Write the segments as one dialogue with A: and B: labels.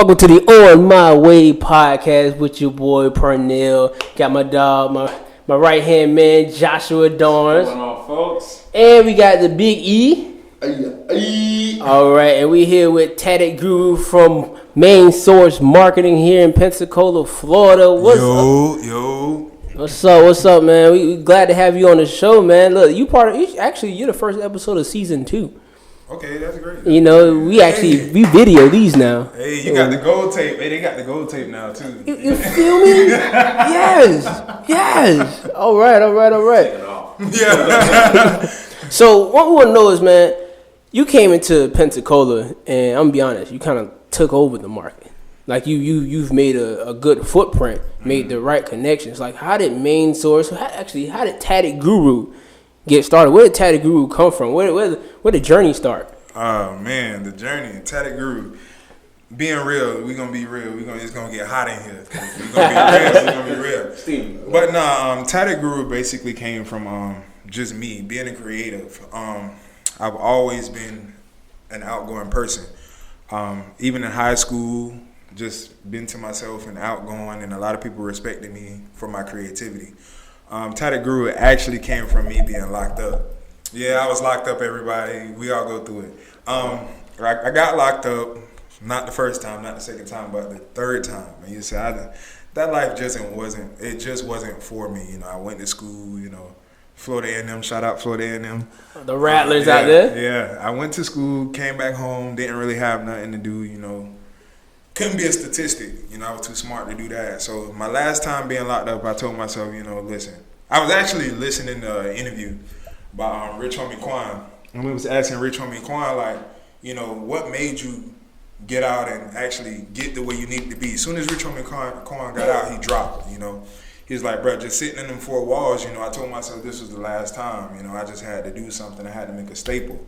A: Welcome to the OnMyWay Podcast with your boy Pernell. Got my dog, my right hand man Joshua Dorns.
B: What's going on, folks?
A: And we got the Big E. All right, and we here with Tatted Guru from Mainsource Marketing here in Pensacola, Florida. What's up, man? We glad to have you on the show, man. Look, you're the first episode of season 2.
B: Okay, that's great.
A: You know, we video these now.
B: Hey, you got the gold tape. Hey, they got the gold tape now too.
A: You feel me? Yes. All right.
B: Yeah.
A: So what we want to know is, man, you came into Pensacola, and I'm gonna be honest, you kind of took over the market. Like you've made a good footprint, made the right connections. Like, how did MainSource? How did Tatted Guru get started? Where did Tatted Guru come from? Where did the journey start?
B: Oh man, the journey. Tatted Guru. Being real, we're gonna be real. It's gonna get hot in here. We're gonna be real. But Tatted Guru basically came from just me being a creative. I've always been an outgoing person. Even in high school, just been to myself and outgoing, and a lot of people respected me for my creativity. Tatted Guru actually came from me being locked up. Yeah, I was locked up, everybody. We all go through it. I got locked up, not the first time, not the second time, but the third time. And you see, that life just wasn't for me. You know, I went to school, Florida A&M, shout out Florida A&M.
A: The Rattlers out there?
B: Yeah, I went to school, came back home, didn't really have nothing to do, Couldn't be a statistic, I was too smart to do that. So my last time being locked up, I told myself, listen. I was actually listening to an interview by Rich Homie Quan. And we was asking Rich Homie Quan, what made you get out and actually get the way you need to be? As soon as Rich Homie Quan got out, he dropped, He was like, bro, just sitting in them 4 walls, I told myself this was the last time. I just had to do something. I had to make a staple.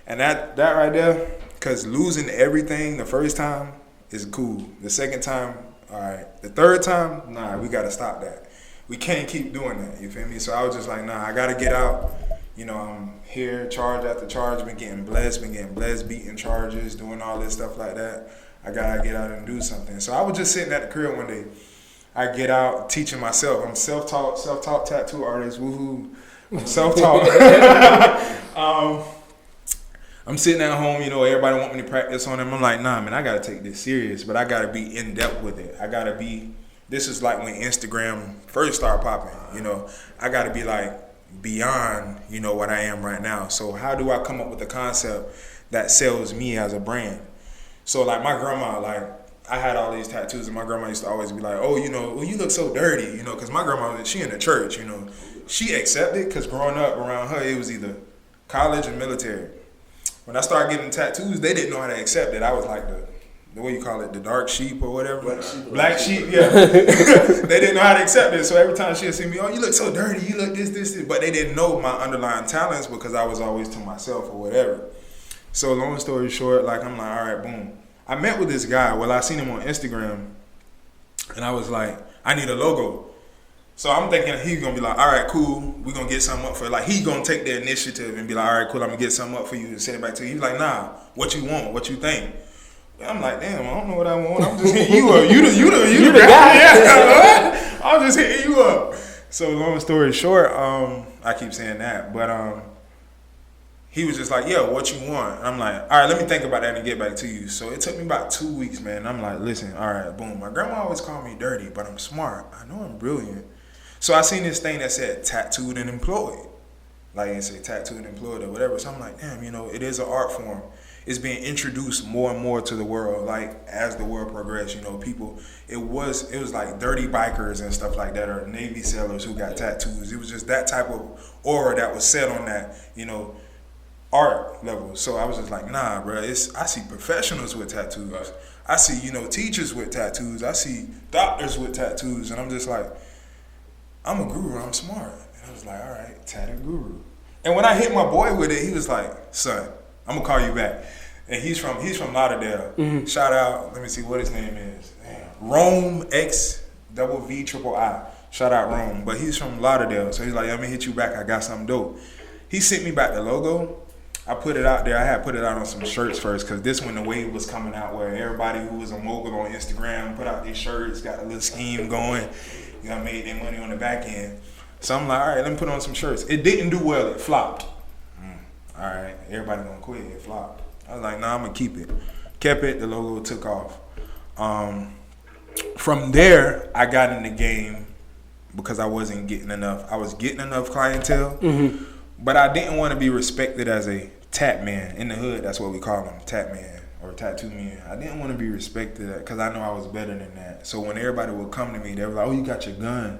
B: And that right there, because losing everything the first time is cool. The second time, all right. The third time, nah, we got to stop that. We can't keep doing that, you feel me? So I was just like, nah, I got to get out. I'm here, charge after charge, been getting blessed, beating charges, doing all this stuff like that. I got to get out and do something. So I was just sitting at the crib one day. I get out teaching myself. I'm self-taught tattoo artist, woohoo. I'm self-taught. I'm sitting at home, everybody want me to practice on them. I'm like, nah, man, I got to take this serious, but I got to be in depth with it. This is like when Instagram first started popping, I got to be like beyond, what I am right now. So how do I come up with a concept that sells me as a brand? So like my grandma, I had all these tattoos, and my grandma used to always be like, oh, you look so dirty, because my grandma, she in the church, she accepted, because growing up around her, it was either college or military. When I started getting tattoos, they didn't know how to accept it. I was like the way you call it, the dark sheep or whatever. Black sheep, yeah. They didn't know how to accept it. So every time she'd see me, oh, you look so dirty, you look this. But they didn't know my underlying talents because I was always to myself or whatever. So long story short, I'm like, all right, boom. I met with this guy. Well, I seen him on Instagram, and I was like, I need a logo. So I'm thinking he's going to be like, all right, cool, we're going to get something up for you. He's going to take the initiative and be like, all right, cool, I'm going to get something up for you and send it back to you. He's like, nah, what you want, what you think? I'm like, damn, I don't know what I want. I'm just hitting you up. You the guy. Yeah, I'm just hitting you up. So long story short, I keep saying that, but he was just like, yeah, what you want? And I'm like, all right, let me think about that and get back to you. So it took me about 2 weeks, man. I'm like, listen, all right, boom. My grandma always called me dirty, but I'm smart. I know I'm brilliant. So I seen this thing that said tattooed and employed. It said tattooed and employed or whatever. So I'm like, damn, it is an art form. It's being introduced more and more to the world, as the world progressed, people, it was like dirty bikers and stuff like that, or Navy sailors who got tattoos. It was just that type of aura that was set on that, art level. So I was just like, nah, bro, I see professionals with tattoos. Right. I see, teachers with tattoos. I see doctors with tattoos. And I'm just like, I'm a guru, I'm smart. And I was like, all right, Tatted Guru. And when I hit my boy with it, he was like, son, I'm gonna call you back. And he's from Lauderdale. Mm-hmm. Shout out, let me see what his name is. Damn. Rome XVVIII. Shout out Rome. But he's from Lauderdale. So he's like, let me hit you back. I got something dope. He sent me back the logo. I put it out there. I had put it out on some shirts first because this when the wave was coming out where everybody who was a mogul on Instagram put out these shirts, got a little scheme going, made their money on the back end. So I'm like, all right, let me put on some shirts. It didn't do well. It flopped. All right, everybody gonna quit. It flopped. I was like, nah, I'm gonna keep it. Kept it. The logo took off. From there, I got in the game because I wasn't getting enough. I was getting enough clientele, but I didn't want to be respected as a tat man. In the hood, that's what we call them, tat man or tattoo man. I didn't want to be respected because I know I was better than that. So when everybody would come to me, they were like, oh, you got your gun.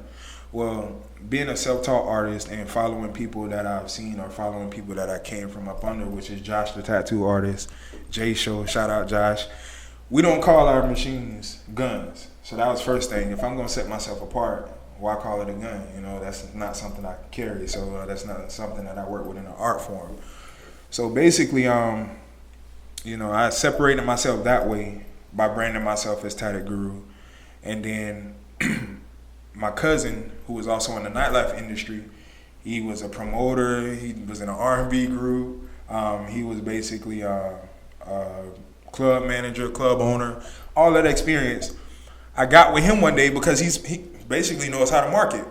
B: Well, being a self-taught artist and following people that I've seen or following people that I came from up under, which is Josh the tattoo artist, Jay Show, shout out Josh. We don't call our machines guns. So that was first thing. If I'm going to set myself apart, why call it a gun? That's not something I carry. So that's not something that I work with in an art form. So basically, I separated myself that way by branding myself as Tatted Guru. And then my cousin, who was also in the nightlife industry, he was a promoter. He was in an R&B group. He was basically a club manager, club owner, all that experience. I got with him one day because he basically knows how to market.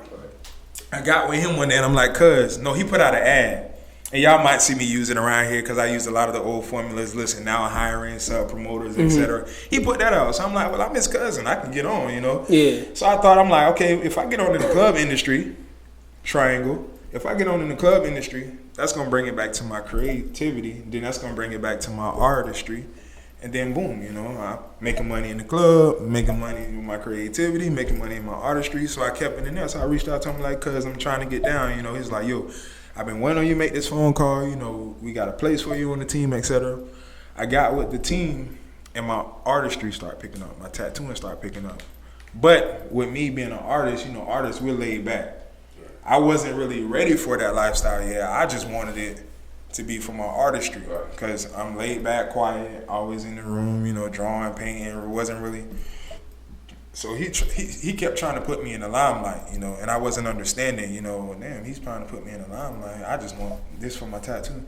B: I got with him one day and I'm like, he put out an ad. And y'all might see me use it around here because I used a lot of the old formulas. Listen, now I'm hiring sub promoters, etc. He put that out. So I'm like, well, I'm his cousin. I can get on,
A: Yeah.
B: So I thought, I'm like, okay, if I get on in the club industry, triangle, if I get on in the club industry, that's going to bring it back to my creativity. Then that's going to bring it back to my artistry. And then boom, I'm making money in the club, making money with my creativity, making money in my artistry. So I kept it in there. So I reached out to him like, cuz I'm trying to get down. He's like, yo, I've been waiting on you to make this phone call. We got a place for you on the team, etc. I got with the team and my artistry started picking up. My tattooing started picking up. But with me being an artist, artists, we're laid back. I wasn't really ready for that lifestyle yet. I just wanted it to be for my artistry because I'm laid back, quiet, always in the room, drawing, painting. It wasn't really. So he kept trying to put me in the limelight, and I wasn't understanding, damn, he's trying to put me in the limelight. I just want this for my tattoo,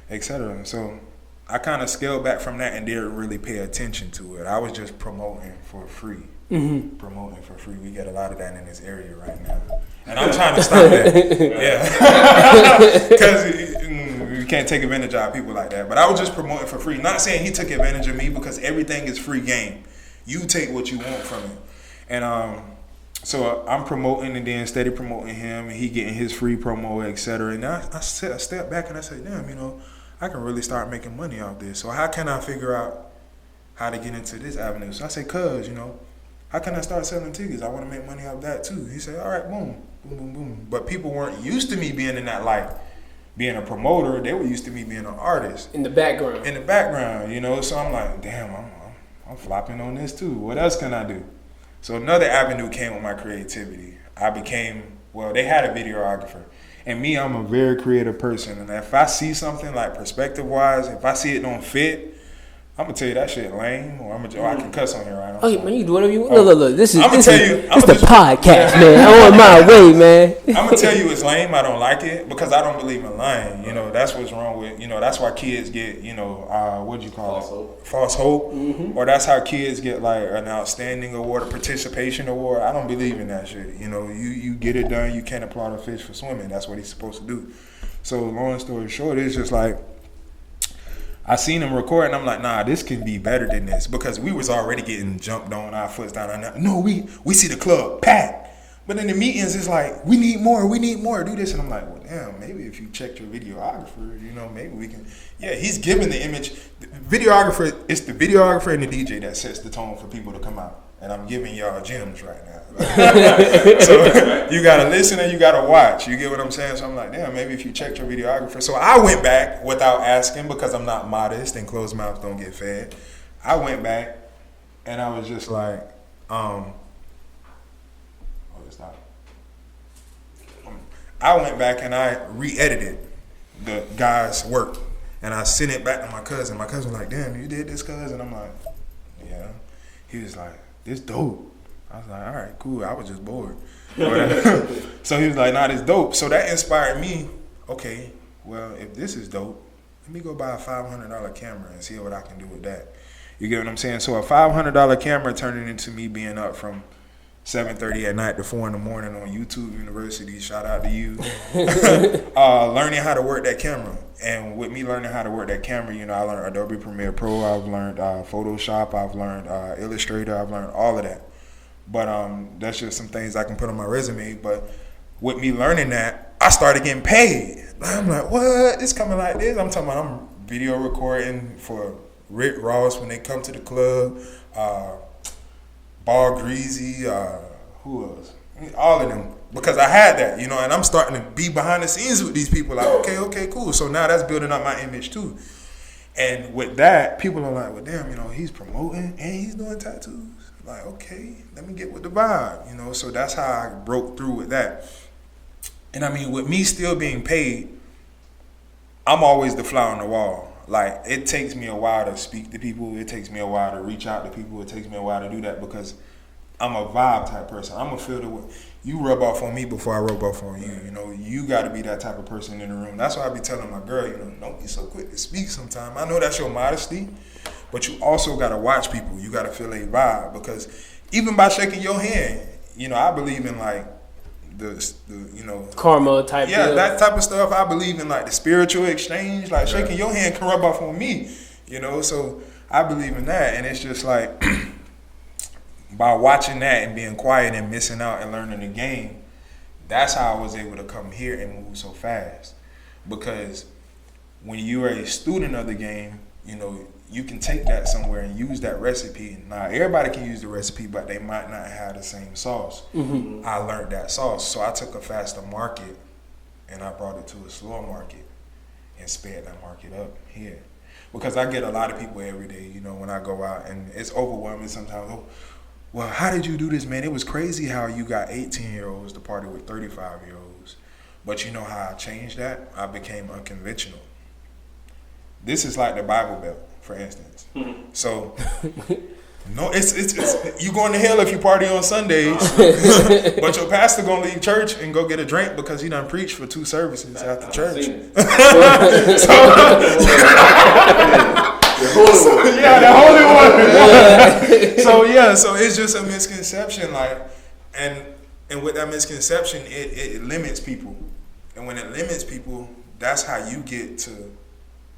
B: etc. So I kind of scaled back from that and didn't really pay attention to it. I was just promoting for free. Promoting for free. We get a lot of that in this area right now. And I'm trying to stop that. Yeah. Because you can't take advantage of people like that. But I was just promoting for free. Not saying he took advantage of me because everything is free game. You take what you want from it. And so I'm promoting and then steady promoting him and he getting his free promo, etc. And I stepped back and I said, damn, I can really start making money off this. So how can I figure out how to get into this avenue? So I said, how can I start selling tickets? I want to make money off that too. He said, all right, boom, boom, boom, boom. But people weren't used to me being in that light, being a promoter. They were used to me being an artist.
A: In the background.
B: So I'm like, damn, I'm flopping on this too. What else can I do? So another avenue came with my creativity. They had a videographer. And me, I'm a very creative person. And if I see something like perspective-wise, if I see it don't fit, I'm gonna tell you that shit lame, or I can cuss on here, right?
A: Oh, man, you do whatever you want. Look. This is the podcast, man. On my way, man.
B: I'm gonna tell you it's lame. I don't like it because I don't believe in lying. That's what's wrong with. That's why kids get, what do you call it? False hope. Mm-hmm. Or that's how kids get like an outstanding award, a participation award. I don't believe in that shit. You get it done. You can't applaud a fish for swimming. That's what he's supposed to do. So long story short, it's just like. I seen him record and I'm like, nah, this can be better than this because we was already getting jumped on, our foots down on that. No, we see the club packed. But in the meetings, it's like, we need more, do this. And I'm like, well, damn, maybe if you checked your videographer, maybe we can. Yeah, he's giving the image. The videographer, it's the videographer and the DJ that sets the tone for people to come out. And I'm giving y'all gems right now. So you got to listen and you got to watch. You get what I'm saying? So I'm like, damn, maybe if you checked your videographer. So I went back without asking because I'm not modest and closed mouths don't get fed. I went back and I was just like, I went back and I re-edited the guy's work. And I sent it back to my cousin. My cousin was like, damn, you did this, cuz? And I'm like, yeah. He was like, this dope. I was like, all right, cool. I was just bored. So he was like, nah, this dope. So that inspired me. Okay, well, if this is dope, let me go buy a $500 camera and see what I can do with that. You get what I'm saying? So a $500 camera turning into me being up from 7:30 at night to 4 in the morning on YouTube University. Shout out to you. Learning how to work that camera. And with me learning how to work that camera, you know, I learned Adobe Premiere Pro. I've learned Photoshop. I've learned Illustrator. I've learned all of that. But that's just some things I can put on my resume. But with me learning that, I started getting paid. I'm like, what? It's coming like this? I'm talking about I'm video recording for Rick Ross when they come to the club. Ball Greasy, who else? All of them. Because I had that, you know, and I'm starting to be behind the scenes with these people. Like, okay, cool. So now that's building up my image too. And with that, people are like, well, damn, you know, he's promoting and he's doing tattoos. Like, okay, let me get with the vibe, you know. So that's how I broke through with that. And I mean, with me still being paid, I'm always the fly on the wall. Like, it takes me a while to speak to people. It takes me a while to reach out to people. It takes me a while to do that because I'm a vibe type person. I'm going to feel the way you rub off on me before I rub off on you. You know, you got to be that type of person in the room. That's why I be telling my girl, you know, don't be so quick to speak sometime. I know that's your modesty, but you also got to watch people. You got to feel a vibe because even by shaking your hand, you know, I believe in like, the you know,
A: karma type deal.
B: That type of stuff. I believe in like the spiritual exchange, like shaking your hand can rub off on me, you know. So I believe in that, and it's just like by watching that and being quiet and missing out and learning the game, that's how I was able to come here and move so fast. Because when you're a student of the game, you know, you can take that somewhere and use that recipe. Now, everybody can use the recipe, but they might not have the same sauce. Mm-hmm. I learned that sauce. So I took a faster market and I brought it to a slower market and sped that market up here. Because I get a lot of people every day, you know, when I go out, and it's overwhelming sometimes. Oh, well, how did you do this, man? It was crazy how you got 18-year-olds to party with 35-year-olds. But you know how I changed that? I became unconventional. This is like the Bible Belt, for instance. Mm-hmm. So, no, it's you going to hell if you party on Sundays, but your pastor gonna leave church and go get a drink because he done preached for 2 services after church. The holy one. So it's just a misconception, like, and with that misconception, it limits people, and when it limits people, that's how you get to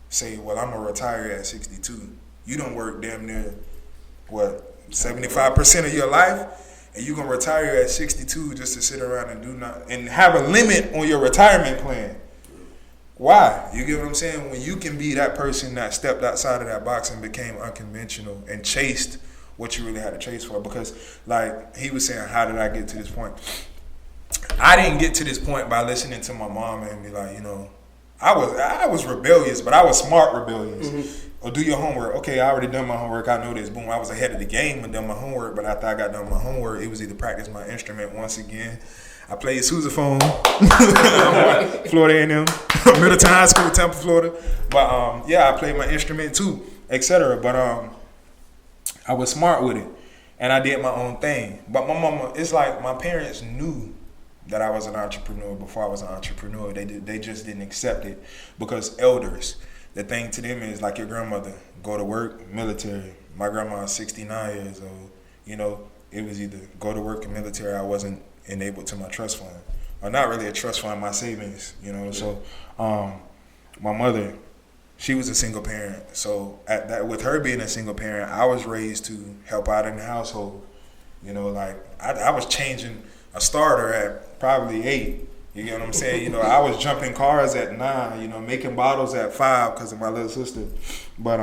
B: say, well, I'm gonna retire at 62. You don't work damn near 75% of your life, and you gonna retire at 62 just to sit around and do nothing and have a limit on your retirement plan. Why? You get what I'm saying? When you can be that person that stepped outside of that box and became unconventional and chased what you really had to chase for. Because like he was saying, how did I get to this point? I didn't get to this point by listening to my mom and be like, you know, I was rebellious, but I was smart rebellious. Mm-hmm. Or do your homework. Okay, I already done my homework. I know this. Boom, I was ahead of the game and done my homework. But after I got done my homework, it was either practice my instrument once again. I played sousaphone, Florida A&M, Middleton High School, Tampa, Florida. But I played my instrument too, etc. But I was smart with it, and I did my own thing. But my mama, it's like my parents knew that I was an entrepreneur before I was an entrepreneur. They just didn't accept it because elders. The thing to them is like your grandmother, go to work, military. My grandma is 69 years old. You know, it was either go to work or military. I wasn't enabled to my trust fund, or not really a trust fund, my savings. You know, so my mother, she was a single parent. So with her being a single parent, I was raised to help out in the household. You know, like I was changing a starter at probably 8. You get what I'm saying? You know, I was jumping cars at 9, you know, making bottles at 5 because of my little sister. But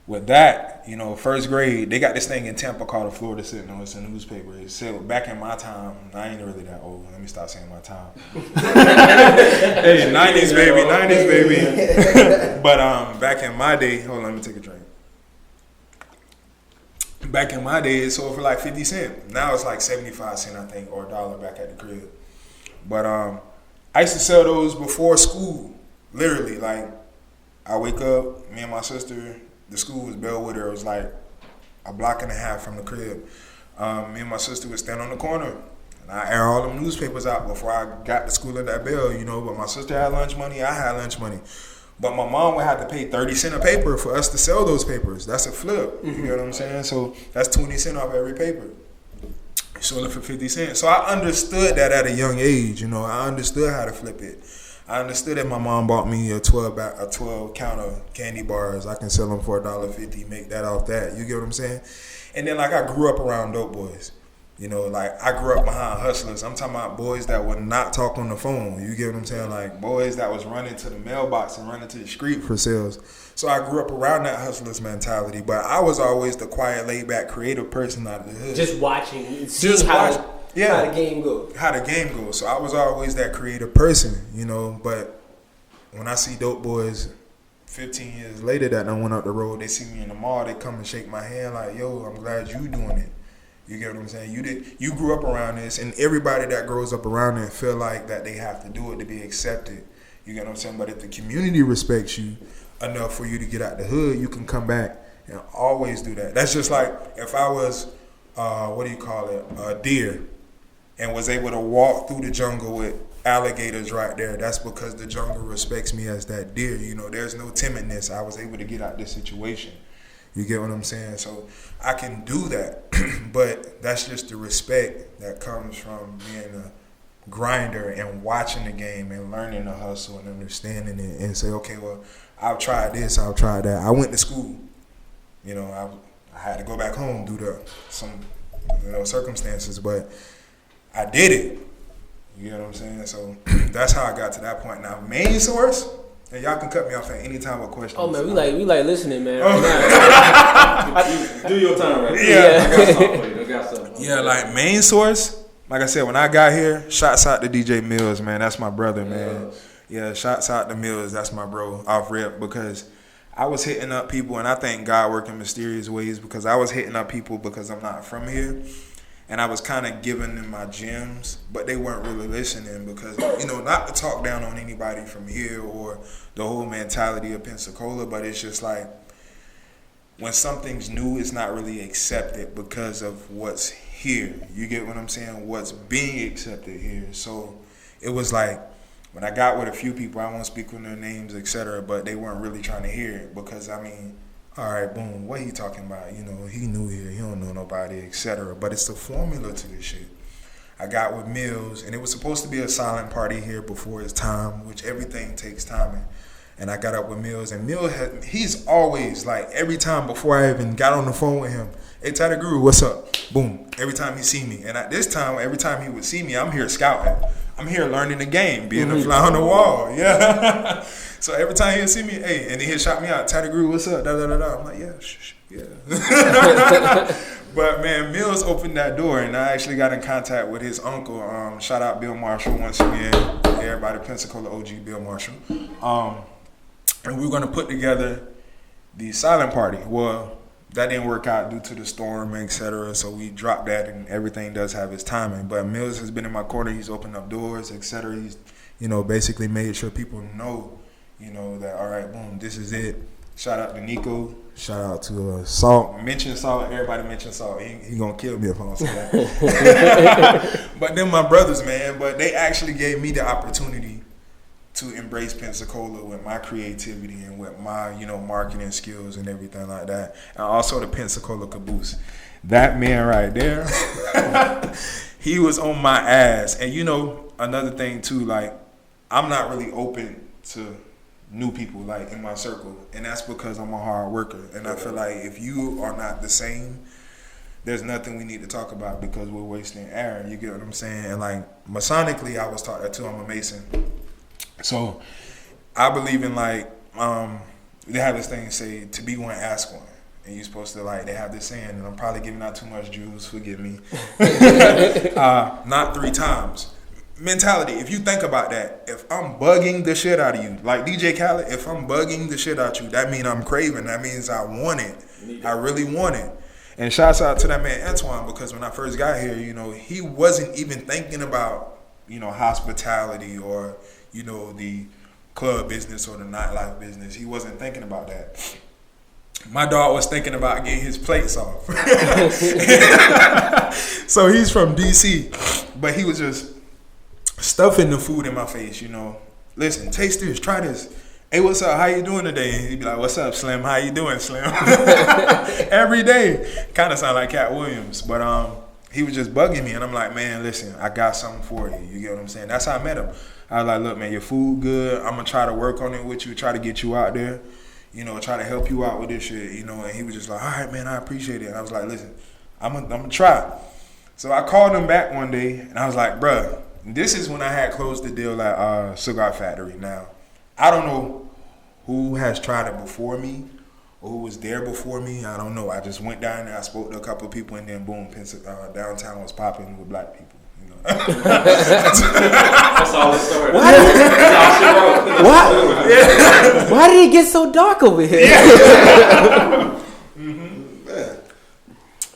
B: with that, you know, first grade, they got this thing in Tampa called a Florida Sentinel. It's a newspaper. It said back in my time, I ain't really that old. Let me stop saying my time. Hey, 90s baby. But back in my day, hold on, let me take a drink. Back in my day, it sold for like 50 cents. Now it's like 75 cents, I think, or $1 back at the crib. But I used to sell those before school. Literally, like, I wake up, me and my sister, the school was Bellwood. It was like a block and a half from the crib. Me and my sister would stand on the corner, And I air all them newspapers out before I got to school at that bell, you know. But my sister had lunch money, I had lunch money. But my mom would have to pay 30 cents a paper for us to sell those papers. That's a flip. You know what I'm saying? So that's 20 cents off every paper. Sold it for 50 cents. So I understood that at a young age, you know. I understood how to flip it. I understood that my mom bought me a 12 count of candy bars. I can sell them for $1.50, make that off that. You get what I'm saying? And then, like, I grew up around dope boys. You know, like, I grew up behind hustlers. I'm talking about boys that would not talk on the phone. You get what I'm saying? Like, boys that was running to the mailbox and running to the street for sales. So I grew up around that hustlers mentality. But I was always the quiet, laid-back, creative person out of the hood.
A: Just watching, seeing how the game goes.
B: How the game goes. So I was always that creative person, you know. But when I see dope boys 15 years later that I went up the road, they see me in the mall, they come and shake my hand like, yo, I'm glad you doing it. You get what I'm saying? You grew up around this, and everybody that grows up around it feel like that they have to do it to be accepted. You get what I'm saying? But if the community respects you enough for you to get out the hood, you can come back and always do that. That's just like if I was, a deer, and was able to walk through the jungle with alligators right there. That's because the jungle respects me as that deer. You know, there's no timidness. I was able to get out this situation. You get what I'm saying? So I can do that, but that's just the respect that comes from being a grinder and watching the game and learning the hustle and understanding it and say, okay, well, I'll try this, I'll try that. I went to school. You know, I had to go back home due to some, circumstances, but I did it. You know what I'm saying? So that's how I got to that point. Now, MainSource. And y'all can cut me off at any time with questions.
A: Oh man, we like listening, man.
C: Do your time, right?
B: Yeah.
C: I got something.
B: Yeah, like MainSource. Like I said, when I got here, shouts out to DJ Mills, man. That's my brother, man. Yeah, shouts out to Mills. That's my bro off rip, because I was hitting up people, and I think God worked in mysterious ways, because I was hitting up people because I'm not from here. And I was kind of giving them my gems, but they weren't really listening because, not to talk down on anybody from here or the whole mentality of Pensacola, but it's just like when something's new, it's not really accepted because of what's here. You get what I'm saying? What's being accepted here. So it was like when I got with a few people, I won't speak on their names, etc., but they weren't really trying to hear it because, all right, boom, what he talking about? He new here, he don't know nobody, etc. But it's the formula to this shit. I got with Mills, and it was supposed to be a silent party here before his time, which everything takes time. And I got up with Mills, and Mills, he's always, like, every time before I even got on the phone with him, hey, Tatted Guru, what's up? Boom, every time he see me. And at this time, every time he would see me, I'm here scouting. I'm here learning the game, being a fly on the wall, yeah. So every time he'll see me, hey, and he'll shout me out, Tatted Guru, what's up? Da, da, da, da. I'm like, yeah. But man, Mills opened that door, and I actually got in contact with his uncle. Shout out Bill Marshall once again. Everybody, Pensacola OG Bill Marshall. And we were gonna put together the silent party. Well, that didn't work out due to the storm, etc. So we dropped that, and everything does have its timing. But Mills has been in my corner. He's opened up doors, etc. He's, basically made sure people know, that, all right, boom, this is it. Shout out to Nico. Shout out to Salt. Mention Salt. Everybody mention Salt. He gonna kill me if I don't say that. But then my brothers, man. But they actually gave me the opportunity to embrace Pensacola with my creativity and with my, marketing skills and everything like that. And also the Pensacola caboose. That man right there, he was on my ass. And another thing too, like, I'm not really open to new people, like, in my circle. And that's because I'm a hard worker. And I feel like if you are not the same, there's nothing we need to talk about because we're wasting air. You get what I'm saying? And like, Masonically, I was taught that too. I'm a Mason. So I believe in, like, they have this thing say, to be one, ask one. And you're supposed to, like, they have this saying, and I'm probably giving out too much juice, forgive me. Not 3 times. Mentality, if you think about that, if I'm bugging the shit out of you, like DJ Khaled, if I'm bugging the shit out of you, that means I'm craving. That means I want it. I really want it. And shouts out to that man Antoine, because when I first got here, he wasn't even thinking about, hospitality or, the club business or the nightlife business. He wasn't thinking about that. my dog was thinking about getting his plates off. So he's from DC, but he was just stuffing the food in my face, you know. Listen, taste this, try this. Hey, what's up? How you doing today? And he'd be like, what's up, Slim? How you doing, Slim? Every day. Kind of sound like Cat Williams, but he was just bugging me, and I'm like, man, listen, I got something for you. You get what I'm saying? That's how I met him. I was like, look, man, your food good. I'm gonna try to work on it with you, try to get you out there, you know, try to help you out with this shit, you know. And he was just like, all right, man, I appreciate it. And I was like, listen, I'm gonna try. So I called him back one day, and I was like, bruh, this is when I had closed the deal at Cigar Factory. Now, I don't know who has tried it before me or who was there before me. I don't know. I just went down there, I spoke to a couple of people, and then boom, downtown was popping with black people. That's
C: all the story.
A: Why did it get so dark over here?
B: Yeah.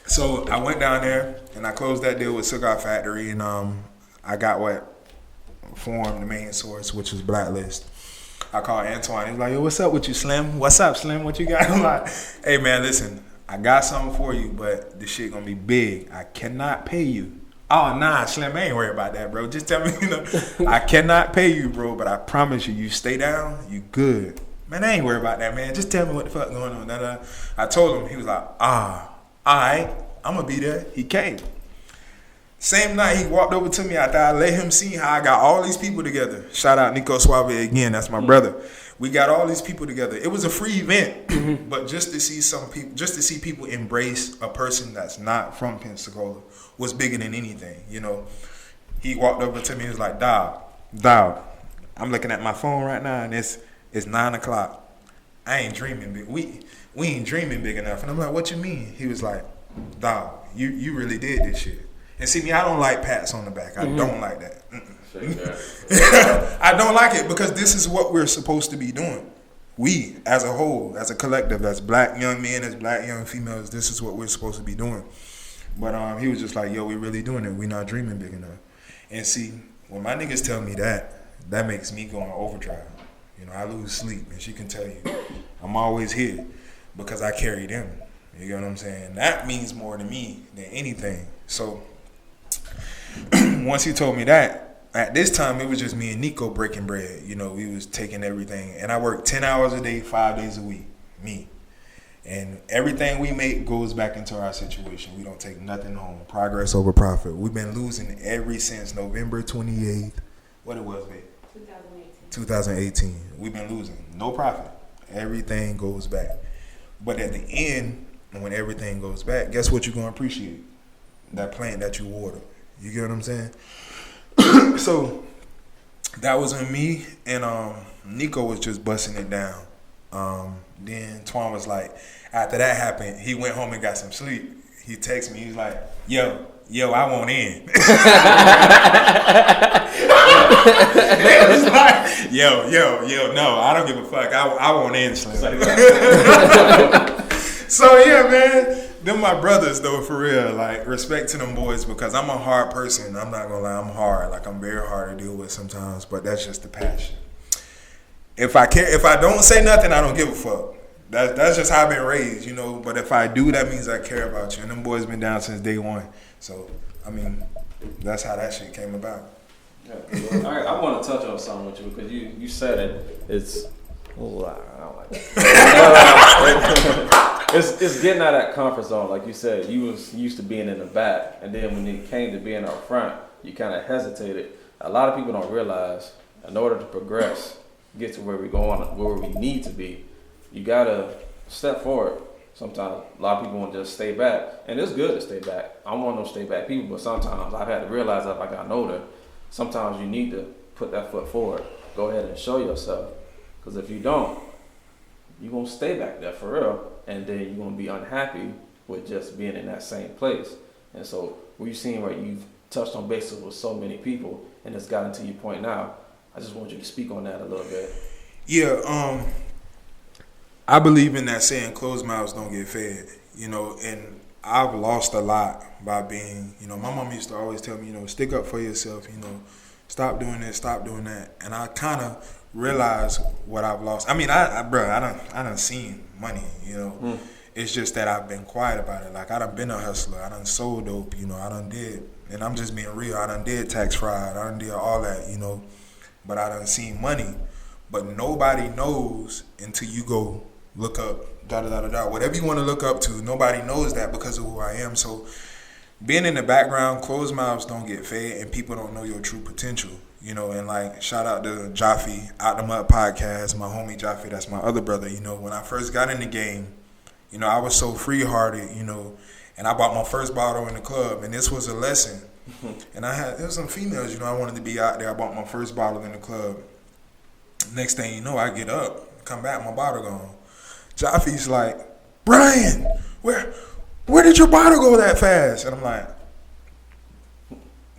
B: So I went down there and I closed that deal with Cigar Factory, and I got what formed the main source, which was Blacklist. I called Antoine. He was like, yo, what's up with you, Slim? What's up, Slim? What you got? I'm like, hey man, listen, I got something for you, but this shit gonna be big. I cannot pay you. Oh, nah, Slim, I ain't worried about that, bro. Just tell me, you know, I cannot pay you, bro, but I promise you, you stay down, you good. Man, I ain't worried about that, man. Just tell me what the fuck going on. I told him. He was like, all right, I'm going to be there. He came. Same night, he walked over to me after I let him see how I got all these people together. Shout out Nico Suave again. That's my brother. We got all these people together. It was a free event, but just to see people embrace a person that's not from Pensacola was bigger than anything, you know. He walked over to me and was like, dog, I'm looking at my phone right now, and it's 9 o'clock. I ain't dreaming big. We ain't dreaming big enough. And I'm like, what you mean? He was like, dog, you really did this shit. And see me, I don't like pats on the back. I don't like that. I don't like it because this is what we're supposed to be doing. We, as a whole, as a collective, as black young men, as black young females, this is what we're supposed to be doing. But he was just like, yo, we really doing it. We not dreaming big enough. And see, when my niggas tell me that makes me go on overdrive. You know, I lose sleep, and she can tell you, I'm always here because I carry them. You get what I'm saying? That means more to me than anything. So once he told me that, at this time, it was just me and Nico breaking bread. You know, we was taking everything. And I worked 10 hours a day, 5 days a week. Me. And everything we make goes back into our situation. We don't take nothing home. Progress over profit. We've been losing ever since November 28th. What it was, babe? 2018. We've been losing. No profit. Everything goes back. But at the end, when everything goes back, guess what you're going to appreciate? That plant that you water. You get what I'm saying? So that was on me, and Nico was just busting it down. Then Twan was like, after that happened, he went home and got some sleep. He texted me, he's like, yo, I want in. It was like, yo, no, I don't give a fuck. I want in, Slim. So yeah, man, them my brothers though, for real. Like, respect to them boys, because I'm a hard person. I'm not gonna lie, I'm hard. Like, I'm very hard to deal with sometimes, but that's just the passion. If I don't say nothing, I don't give a fuck. That's just how I've been raised, you know. But if I do, that means I care about you. And them boys been down since day one. So, I mean, that's how that shit came about.
C: Yeah, well, all right, I want to touch on something with you, because you said it. It's I don't like that. It's getting out of that comfort zone. Like you said, you was used to being in the back, and then when it came to being out front, you kind of hesitated. A lot of people don't realize, in order to progress, get to where we're going, where we need to be, you gotta step forward. Sometimes a lot of people want to just stay back, and it's good to stay back. I'm one of those stay back people, but sometimes I've had to realize that if I got older, sometimes you need to put that foot forward. Go ahead and show yourself, because if you don't, you're gonna stay back there for real, and then you're gonna be unhappy with just being in that same place. And so we've seen where you've touched on bases with so many people, and it's gotten to your point now. I just want you to speak on that a little bit.
B: Yeah, I believe in that saying, closed mouths don't get fed, you know, and I've lost a lot by being, you know, my mom used to always tell me, you know, stick up for yourself, you know, stop doing this, stop doing that. And I kind of realize what I've lost. I mean, I done seen money, you know. It's just that I've been quiet about it. Like, I done been a hustler. I done sold dope, you know. I done did, and I'm just being real, I done did tax fraud. I done did all that, you know. But I done seen money. But nobody knows until you go look up, whatever you want to look up to. Nobody knows that because of who I am. So being in the background, closed mouths don't get fed, and people don't know your true potential. You know, and like, shout out to Jaffe, Out the Mud Podcast, my homie Jaffe, that's my other brother. You know, when I first got in the game, you know, I was so free-hearted, you know, and I bought my first bottle in the club, and this was a lesson. And there was some females, you know, I wanted to be out there. I bought my first bottle in the club. Next thing you know, I get up, come back, my bottle gone. Jaffe's like, Brian, where did your bottle go that fast? And I'm like,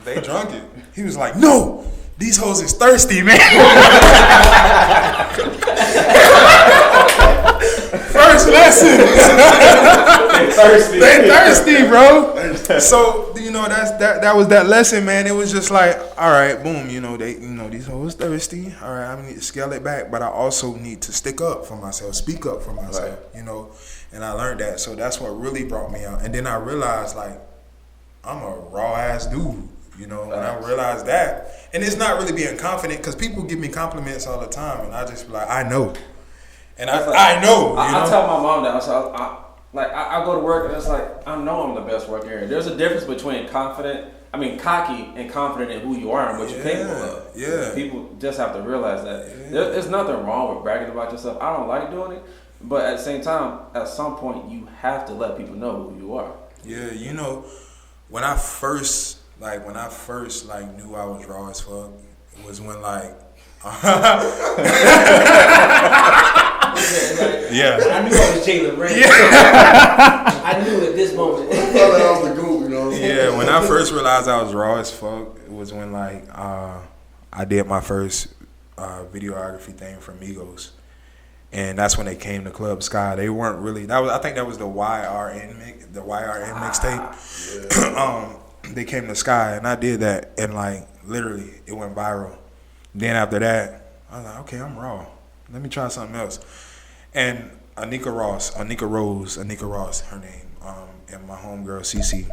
B: they drunk it. He was like, no. These hoes is thirsty, man. First lesson. They thirsty, bro. So, you know, that was that lesson, man. It was just like, all right, boom, you know, these hoes thirsty. All right, I need to scale it back, but I also need to stick up for myself, speak up for myself, you know. And I learned that. So that's what really brought me out. And then I realized, like, I'm a raw ass dude. You know, and I realized that. And it's not really being confident, because people give me compliments all the time, and I just be like, I know. And I know.
C: I tell my mom that. So I go to work, and it's like, I know I'm the best worker here. There's a difference between cocky and confident in who you are and what you're capable of.
B: Yeah.
C: People just have to realize that. There's nothing wrong with bragging about yourself. I don't like doing it, but at the same time, at some point, you have to let people know who you are.
B: Yeah, you know, when I first knew I was raw as fuck, it was when yeah.
A: I knew I was Jalen Ray. Yeah. I knew at this moment. I thought that was the goal, you know.
B: Yeah, when I first realized I was raw as fuck, it was when I did my first videography thing for Migos. And that's when they came to Club Sky. They weren't really, I think that was the YRN mixtape. Yeah. They came to Sky, and I did that, and literally it went viral. Then after that, I was like, okay, I'm raw. Let me try something else. And Anika Ross, her name, and my homegirl Cece,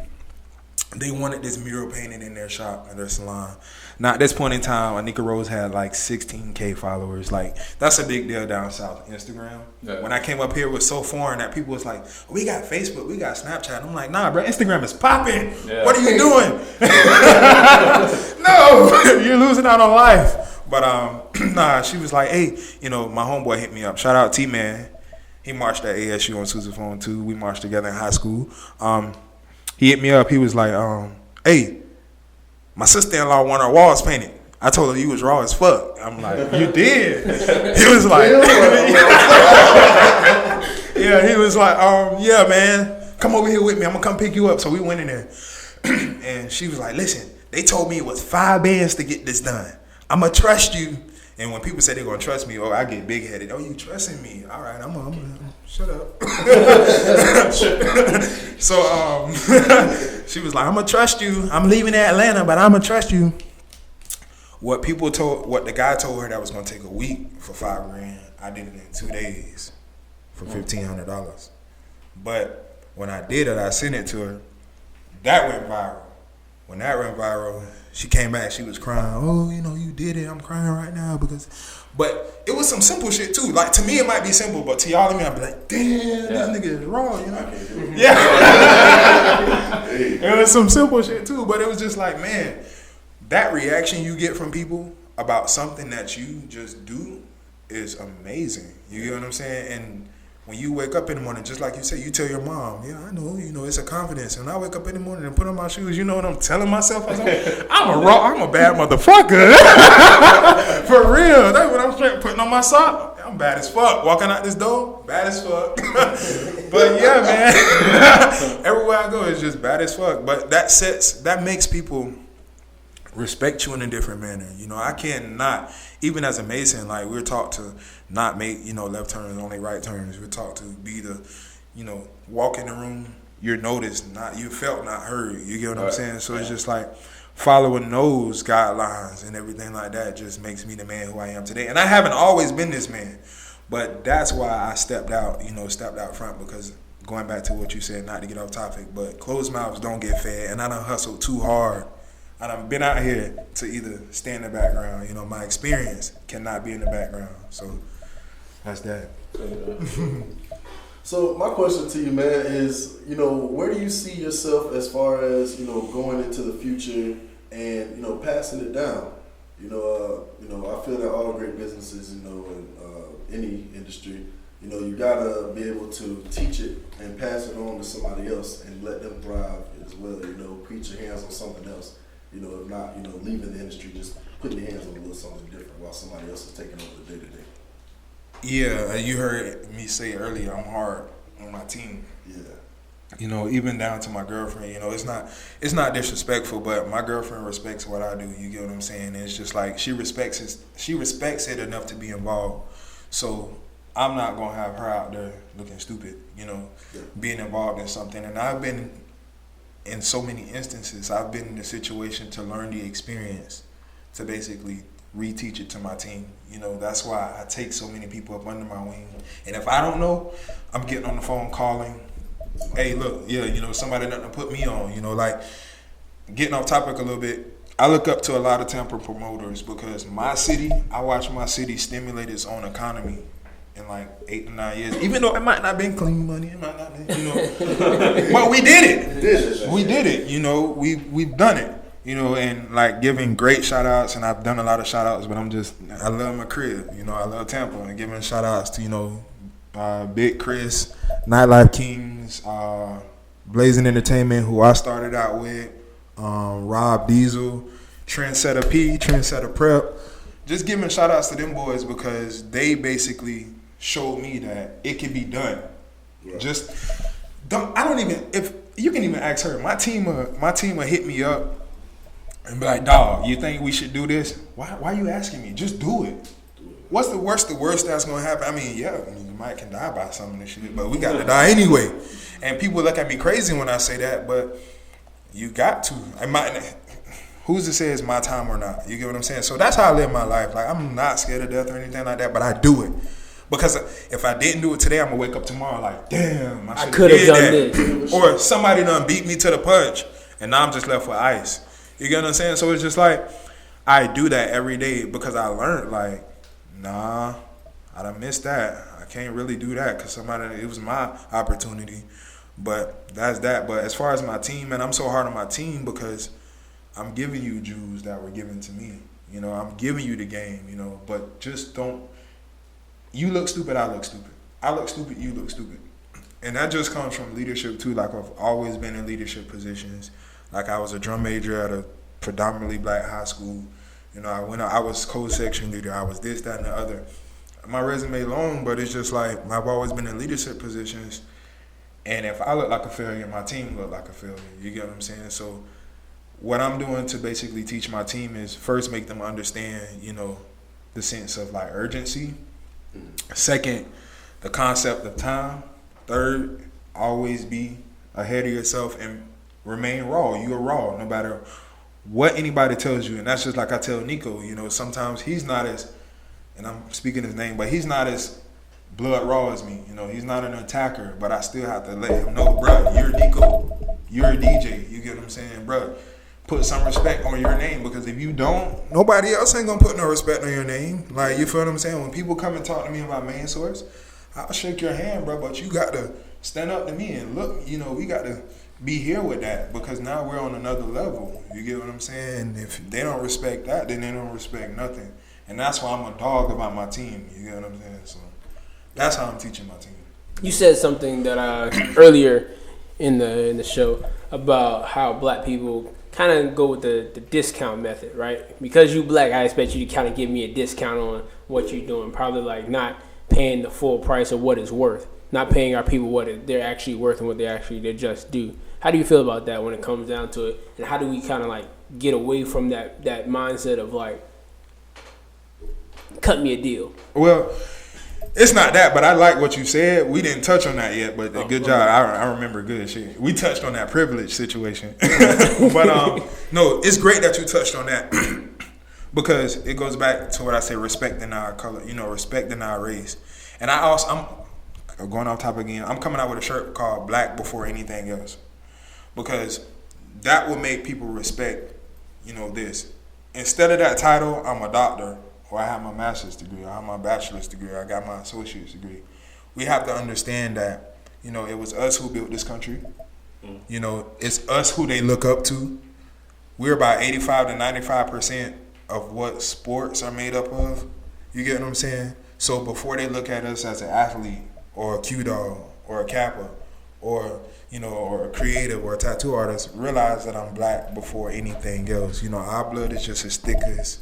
B: they wanted this mural painted in their shop, in their salon. Now at this point in time, Anika Rose had 16K followers. That's a big deal down south, Instagram. Yeah. When I came up here, it was so foreign that people was like, we got Facebook, we got Snapchat. I'm like, nah, bro, Instagram is popping. Yeah. What are you doing? No, you're losing out on life. But nah, she was like, hey, you know, my homeboy hit me up. Shout out T-Man. He marched at ASU on sousaphone too. We marched together in high school. He hit me up. He was like, hey, my sister-in-law wanted her walls painted. I told her you was raw as fuck. I'm like, you did? He was like, yeah, he was like, yeah, man, come over here with me. I'm going to come pick you up. So we went in there. And she was like, listen, they told me it was 5 bands to get this done. I'm going to trust you. And when people say they're going to trust me, I get big-headed. Oh, you trusting me? All right, I'm shut up. So she was like, I'm going to trust you. I'm leaving Atlanta, but I'm going to trust you. What the guy told her that was going to take a week for $5,000, I did it in 2 days for $1,500. But when I did it, I sent it to her. That went viral. When that went viral, she came back, she was crying. Oh, you know, you did it. I'm crying right now but it was some simple shit too. To me, it might be simple, but to y'all and me, I'd be like, damn, this nigga is wrong, you know? Yeah. It was some simple shit too, but it was just like, man, that reaction you get from people about something that you just do is amazing. You get what I'm saying? And when you wake up in the morning, just like you said, you tell your mom, yeah, I know, you know, it's a confidence. And I wake up in the morning and put on my shoes, you know what I'm telling myself? I'm a bad motherfucker. For real. That's what I'm straight putting on my sock. I'm bad as fuck. Walking out this door, bad as fuck. But yeah, man. Everywhere I go, it's just bad as fuck. But that makes people respect you in a different manner. You know, I cannot, even as a Mason, we're taught to not make, left turns, only right turns. We're taught to be the, walk in the room, you're noticed, you felt, not heard. You get what I'm saying? So it's just following those guidelines and everything like that just makes me the man who I am today. And I haven't always been this man, but that's why I stepped out front, because going back to what you said, not to get off topic, but closed mouths don't get fed, and I done hustled too hard. I done been out here to either stay in the background. You know, my experience cannot be in the background. So that's that.
D: So my question to you, man, is, you know, where do you see yourself as far as, you know, going into the future and, you know, passing it down? You know, I feel that all great businesses, you know, in any industry, you know, you gotta be able to teach it and pass it on to somebody else and let them thrive as well. You know, put your hands on something else. You know, if not, you know, leaving the industry, just putting your hands on a little something different while somebody else is taking over the day-to-day.
B: Yeah, you heard me say earlier, I'm hard on my team.
D: Yeah.
B: You know, even down to my girlfriend, you know, it's not disrespectful, but my girlfriend respects what I do. You get what I'm saying? It's just like she respects it enough to be involved. So I'm not gonna have her out there looking stupid, you know, being involved in something. And I've been in so many instances, I've been in a situation to learn the experience, to basically reteach it to my team. You know, that's why I take so many people up under my wing. And if I don't know, I'm getting on the phone calling, hey, look, yeah, you know, somebody nothing to put me on. You know, like, getting off topic a little bit, I look up to a lot of Tampa promoters because I watch my city stimulate its own economy in like 8 to 9 years. Even though it might not been clean money, it might not be, you know. But we did it. We did it, you know, we've done it. You know, and like giving great shout outs, and I've done a lot of shout outs, but I love my crib. You know, I love Tampa, and giving shout outs to, you know, Big Chris, Nightlife Kings, Blazing Entertainment, who I started out with, Rob Diesel, Trendsetter P, Trendsetter Prep. Just giving shout outs to them boys because they basically showed me that it can be done. Yeah. If you can even ask her, my team will hit me up and be like, dog, you think we should do this? Why are you asking me? Just do it. What's the worst that's gonna happen? I mean, yeah, you might can die by some of this shit, but we got to die anyway. And people look at me crazy when I say that, but you got to. Who's to say it's my time or not? You get what I'm saying? So that's how I live my life. Like, I'm not scared of death or anything like that, but I do it. Because if I didn't do it today, I'm gonna wake up tomorrow like, damn, I could have done this. Or somebody done beat me to the punch, and now I'm just left with ice. You get what I'm saying? So it's just like, I do that every day because I learned, like, nah, I done missed that. I can't really do that because it was my opportunity. But that's that. But as far as my team, man, I'm so hard on my team because I'm giving you jewels that were given to me. You know, I'm giving you the game, you know, but just don't. You look stupid, I look stupid. I look stupid, you look stupid. And that just comes from leadership too. Like, I've always been in leadership positions. Like, I was a drum major at a predominantly black high school. You know, I was co-section leader. I was this, that, and the other. My resume long, but it's just like, I've always been in leadership positions. And if I look like a failure, my team look like a failure. You get what I'm saying? So what I'm doing to basically teach my team is first make them understand, you know, the sense of like urgency. Second, the concept of time. Third, always be ahead of yourself and remain raw. You're raw no matter what anybody tells you. And that's just like I tell Nico, you know, sometimes he's not as, and I'm speaking his name, but he's not as blood raw as me. You know, he's not an attacker, but I still have to let him know, bro, you're Nico. You're a DJ. You get what I'm saying, bro? Put some respect on your name, because if you don't, nobody else ain't gonna put no respect on your name. Like, you feel what I'm saying? When people come and talk to me about MainSource, I'll shake your hand, bro, but you got to stand up to me and look, you know, we got to be here with that, because now we're on another level. You get what I'm saying? If they don't respect that, then they don't respect nothing. And that's why I'm a dog about my team. You get what I'm saying? So that's how I'm teaching my team.
A: You said something that earlier in the show about how black people kind of go with the discount method, right? Because you black, I expect you to kind of give me a discount on what you're doing. Probably like not paying the full price of what it's worth, not paying our people what they're actually worth and what they just do. How do you feel about that when it comes down to it? And how do we kind of like get away from that mindset of like, cut me a deal?
B: Well, It's not that, but I like what you said. We didn't touch on that yet, but good job. I remember good shit. We touched on that privilege situation. But no, it's great that you touched on that because it goes back to what I say, respecting our color, respecting our race. And I'm going off topic again. I'm coming out with a shirt called Black Before Anything Else because that will make people respect, this. Instead of that title, I'm a doctor. Or I have my master's degree, or I have my bachelor's degree, or I got my associate's degree. We have to understand that, it was us who built this country. It's us who they look up to. We're about 85 to 95% of what sports are made up of. You get what I'm saying? So before they look at us as an athlete, or a Q-dog, or a Kappa, or, or a creative, or a tattoo artist, realize that I'm Black before anything else. Our blood is just as thick as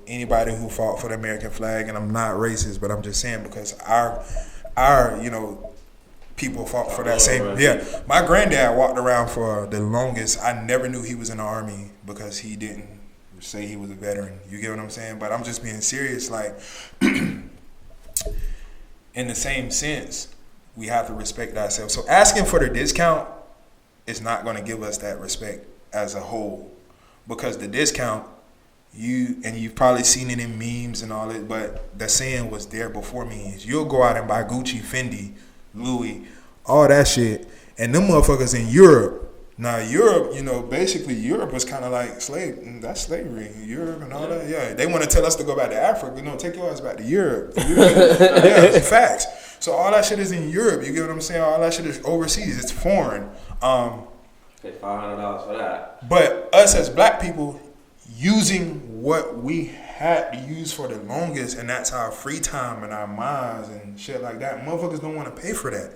B: anybody who fought for the American flag, and I'm not racist, but I'm just saying because our people fought for that same. Yeah, my granddad walked around for the longest. I never knew he was in the Army because he didn't say he was a veteran. You get what I'm saying? But I'm just being serious. Like, in the same sense, we have to respect ourselves. So asking for the discount is not going to give us that respect as a whole, because the discount. You've probably seen it in memes and all that, but the saying was there before memes. You'll go out and buy Gucci, Fendi, Louis, all that shit, and them motherfuckers in Europe. Now Europe, basically Europe was kind of like that's slavery. Europe and all that. Yeah, they want to tell us to go back to Africa. Take your ass back to Europe. Yeah, it's facts. So all that shit is in Europe. You get what I'm saying? All that shit is overseas. It's foreign.
C: Pay $500 for that.
B: But us as Black people, using what we had to use for the longest, and that's our free time and our minds and shit like that. Motherfuckers don't want to pay for that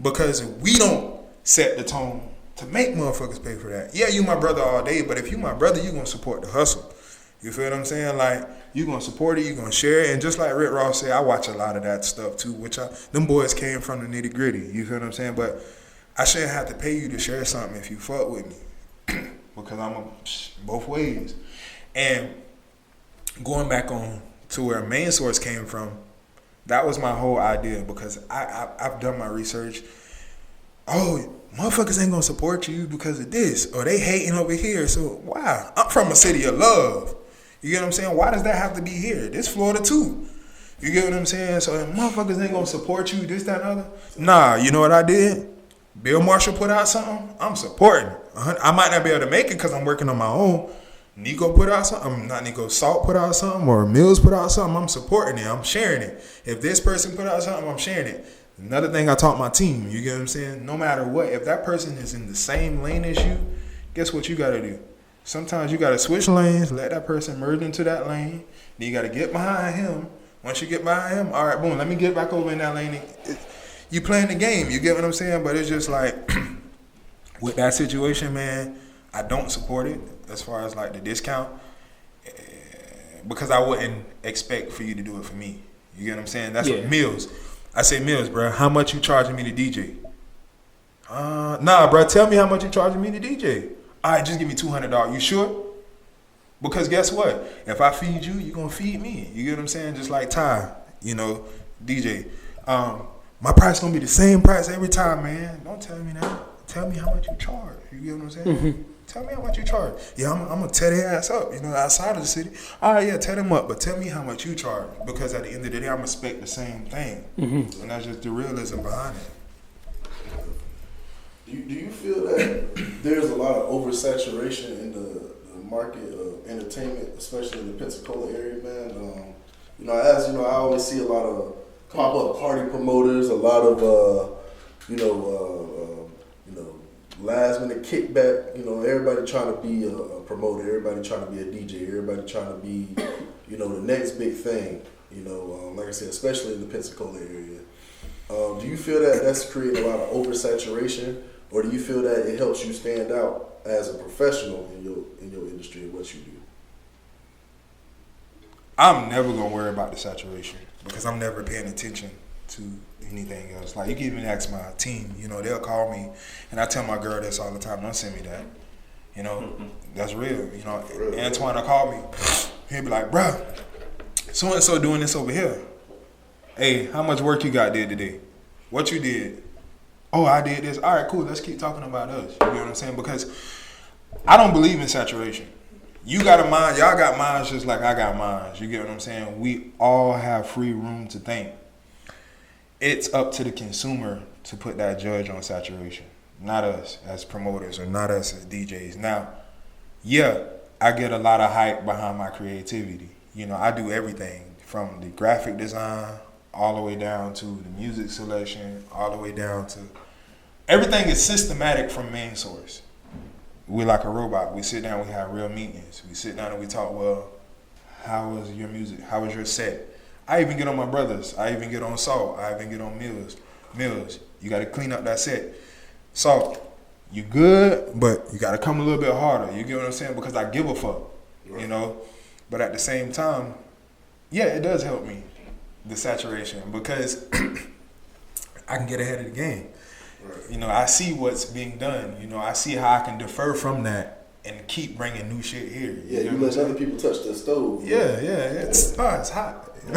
B: because we don't set the tone to make motherfuckers pay for that. Yeah, you my brother all day, but if you my brother, you gonna support the hustle. You feel what I'm saying? Like, you gonna support it, you gonna share it, and just like Rick Ross said, I watch a lot of that stuff too, them boys came from the nitty gritty. You feel what I'm saying? But I shouldn't have to pay you to share something if you fuck with me. Because I'm both ways. And going back on to where MainSource came from, that was my whole idea, because I've done my research. Oh, motherfuckers ain't gonna support you because of this, or they hating over here. So why? I'm from a city of love. You get what I'm saying? Why does that have to be here? This Florida too. You get what I'm saying? So if motherfuckers ain't gonna support you, this, that, and other. Nah, you know what I did? Bill Marshall put out something, I'm supporting. I might not be able to make it because I'm working on my own. Nico put out something, not Nico, Salt put out something, or Mills put out something, I'm supporting it, I'm sharing it. If this person put out something, I'm sharing it. Another thing I taught my team, you get what I'm saying? No matter what, if that person is in the same lane as you, guess what you got to do? Sometimes you got to switch lanes, let that person merge into that lane, then you got to get behind him. Once you get behind him, all right, boom, let me get back over in that lane. You playing the game, you get what I'm saying? But it's just like, with that situation, man, I don't support it as far as like the discount, because I wouldn't expect for you to do it for me. You get what I'm saying? That's what Mills. I say, Mills, bro, how much you charging me to DJ? Nah, bro, tell me how much you charging me to DJ. All right, just give me $200. You sure? Because guess what? If I feed you, you're going to feed me. You get what I'm saying? Just like Ty, DJ. My price going to be the same price every time, man. Don't tell me that. Tell me how much you charge. You get what I'm saying? Mm-hmm. Tell me how much you charge. Yeah, I'm going to tear their ass up, outside of the city. All right, yeah, tear them up, but tell me how much you charge. Because at the end of the day, I'm going to expect the same thing. Mm-hmm. And that's just the realism behind it.
D: Do you feel that there's a lot of oversaturation in the market of entertainment, especially in the Pensacola area, man? I always see a lot of pop-up party promoters, a lot of, last minute kickback, everybody trying to be a promoter, everybody trying to be a DJ, everybody trying to be, the next big thing, like I said, especially in the Pensacola area. Do you feel that that's creating a lot of oversaturation, or do you feel that it helps you stand out as a professional in your industry and what you do?
B: I'm never going to worry about the saturation because I'm never paying attention to anything else. Like, you can even ask my team, they'll call me, and I tell my girl this all the time, don't send me that. That's real. Antoine will call me. He'll be like, bruh, so-and-so doing this over here. Hey, how much work you did today? What you did? Oh, I did this. All right, cool. Let's keep talking about us. You know what I'm saying? Because I don't believe in saturation. You got a mind. Y'all got minds just like I got minds. You get what I'm saying? We all have free room to think. It's up to the consumer to put that judge on saturation, not us as promoters or not us as DJs. Now, yeah, I get a lot of hype behind my creativity. You know, I do everything from the graphic design all the way down to the music selection, all the way down to everything is systematic from MainSource. We're like a robot. We sit down, we have real meetings. We sit down and we talk, well, how was your music? How was your set? I even get on my brothers. I even get on Salt. I even get on Mills. You got to clean up that set. Salt, you good, but you got to come a little bit harder. You get what I'm saying? Because I give a fuck, you know? But at the same time, yeah, it does help me, the saturation, because I can get ahead of the game. You know, I see what's being done. You know, I see how I can defer from that and keep bringing new shit here.
D: You let other people touch the stove.
B: Yeah. It's hot.
C: And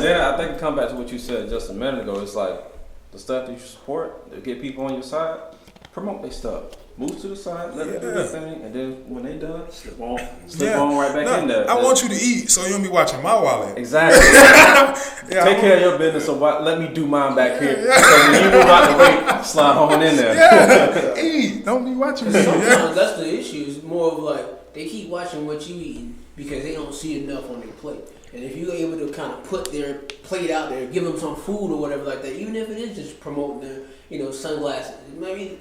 C: then I think come back to what you said just a minute ago. It's like the stuff that you support, to get people on your side, promote their stuff. Move to the side, let them do their thing, and then when they done, slip on right back in there.
B: I want you to eat, so you don't be watching my wallet.
C: Exactly. Take care of your business, so let me do mine back here. So when you move out the way, slide on in there.
B: Eat, don't be watching me.
A: Sometimes that's the issue. It's more of like they keep watching what you eating because they don't see enough on their plate. And if you're able to kind of put their plate out there, give them some food or whatever like that, even if it is just promoting the, sunglasses, maybe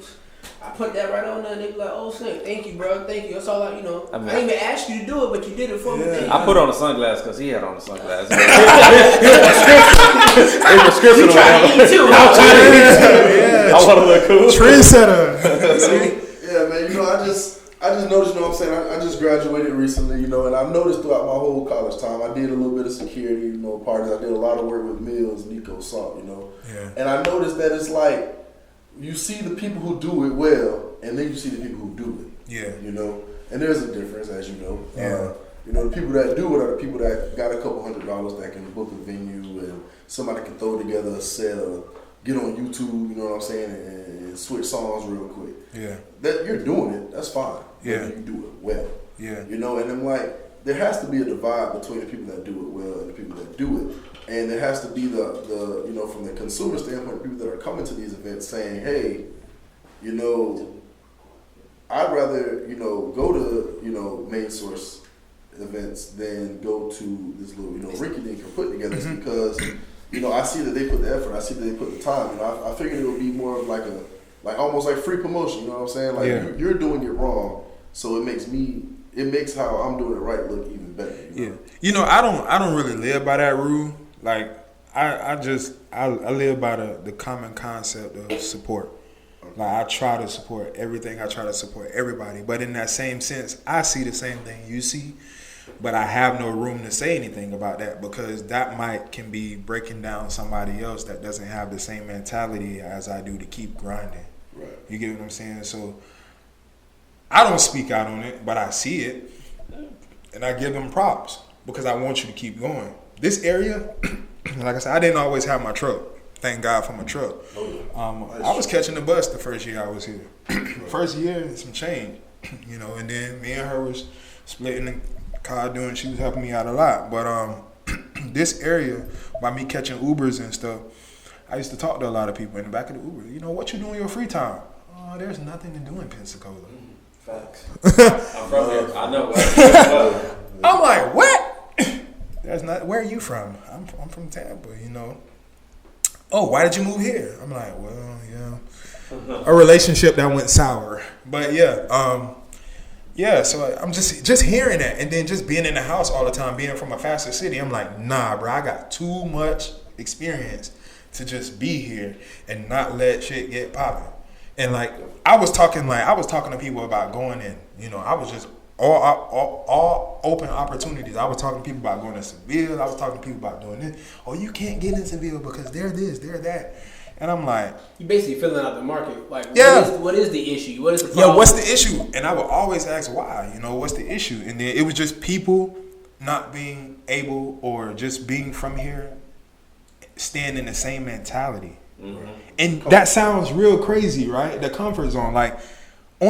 A: I put that right on there and they be like, oh, snap, thank you, bro, thank you. That's all I didn't even ask you to do it, but you did it for me. Thank
C: I
A: you.
C: put on the sunglasses because he had on the sunglasses. It was scripted.
A: You trying to eat too.
C: I'm trying to eat too. I want to look cool.
B: Trendsetter.
D: Yeah, man, I just noticed, what I'm saying? I just graduated recently, and I've noticed throughout my whole college time, I did a little bit of security, parties. I did a lot of work with Mills, Nico, Salt,
B: Yeah.
D: And I noticed that it's like, you see the people who do it well, and then you see the people who do it.
B: Yeah.
D: And there's a difference, as you know.
B: Yeah.
D: The people that do it are the people that got a couple $100 that can book a venue and somebody can throw together a set or get on YouTube, you know what I'm saying, and switch songs real quick.
B: Yeah.
D: That you're doing it, that's fine.
B: Yeah.
D: You do it well.
B: Yeah.
D: And I'm like, there has to be a divide between the people that do it well and the people that do it. And there has to be the from the consumer standpoint, people that are coming to these events saying, hey, I'd rather, go to, MainSource events than go to this little, rinky-dink you're putting together because, I see that they put the effort. I see that they put the time. I figured it would be more of like almost like free promotion, you know what I'm saying? Like you're doing it wrong, so it makes how I'm doing it right look even better.
B: Yeah. I don't really live by that rule. Like I live by the common concept of support. Like I try to support everything. I try to support everybody. But in that same sense, I see the same thing you see. But I have no room to say anything about that because that can be breaking down somebody else that doesn't have the same mentality as I do to keep grinding.
D: Right.
B: You get what I'm saying? So I don't speak out on it, but I see it. And I give them props because I want you to keep going. This area, like I said, I didn't always have my truck. Thank God for my truck. I was catching the bus the first year I was here. First year, some change, and then me and her was splitting the car doing, she was helping me out a lot. But this area, by me catching Ubers and stuff, I used to talk to a lot of people in the back of the Uber. What you do in your free time? Oh, there's nothing to do in Pensacola.
C: Facts. I'm from here. I know.
B: I'm like, what? There's not. Where are you from? I'm from Tampa. Oh, why did you move here? I'm like, well, a relationship that went sour. But so I'm just hearing that, and then just being in the house all the time, being from a faster city, I'm like, nah, bro, I got too much experience to just be here and not let shit get popping. And like I was talking to people about going in, I was just all open opportunities. I was talking to people about going to Seville. I was talking to people about doing this. Oh, you can't get in Seville because they're this, they're that. And I'm like,
A: you basically filling out the market. Like, what is the issue? What is the problem?
B: Yeah, what's the issue? And I would always ask why. What's the issue? And then it was just people not being able or just being from here staying in the same mentality.
C: Mm-hmm.
B: And that sounds real crazy, right? The comfort zone. Like, the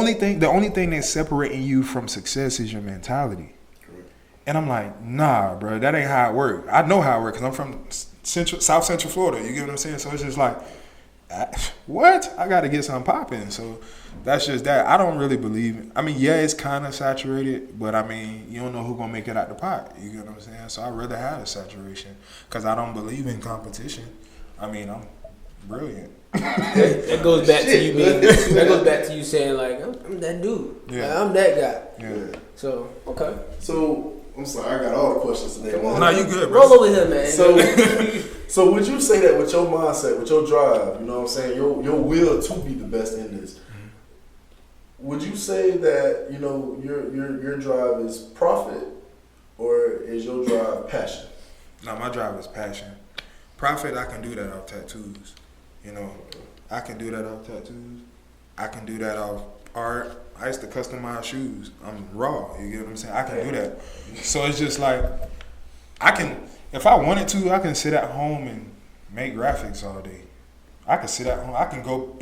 B: only thing that's separating you from success is your mentality. And I'm like, nah, bro, that ain't how it works. I know how it works because I'm from South Central Florida. You get what I'm saying? So it's just like, what? I got to get something popping. So that's just that. I don't really believe it. I mean, yeah, it's kind of saturated, but I mean, you don't know who's going to make it out the pot. You get what I'm saying? So I'd rather have a saturation because I don't believe in competition. I mean, I'm brilliant.
A: That goes back to you being. That goes back to you saying like, I'm that dude.
B: Yeah.
A: Like, I'm that guy.
B: Yeah.
A: So okay.
D: So I'm sorry, I got all the questions today.
B: Nah, you good, bro.
A: Roll over here, man.
D: So would you say that with your mindset, with your drive, you know what I'm saying, your will to be the best in this, would you say that, you know, your drive is profit or is your drive passion?
B: No, my drive is passion. Profit, I can do that off tattoos. You know, I can do that off tattoos. I can do that off art. I used to customize shoes. I'm raw. You get what I'm saying? I can do that. So it's just like, if I wanted to, I can sit at home and make graphics all day. I can sit at home. I can go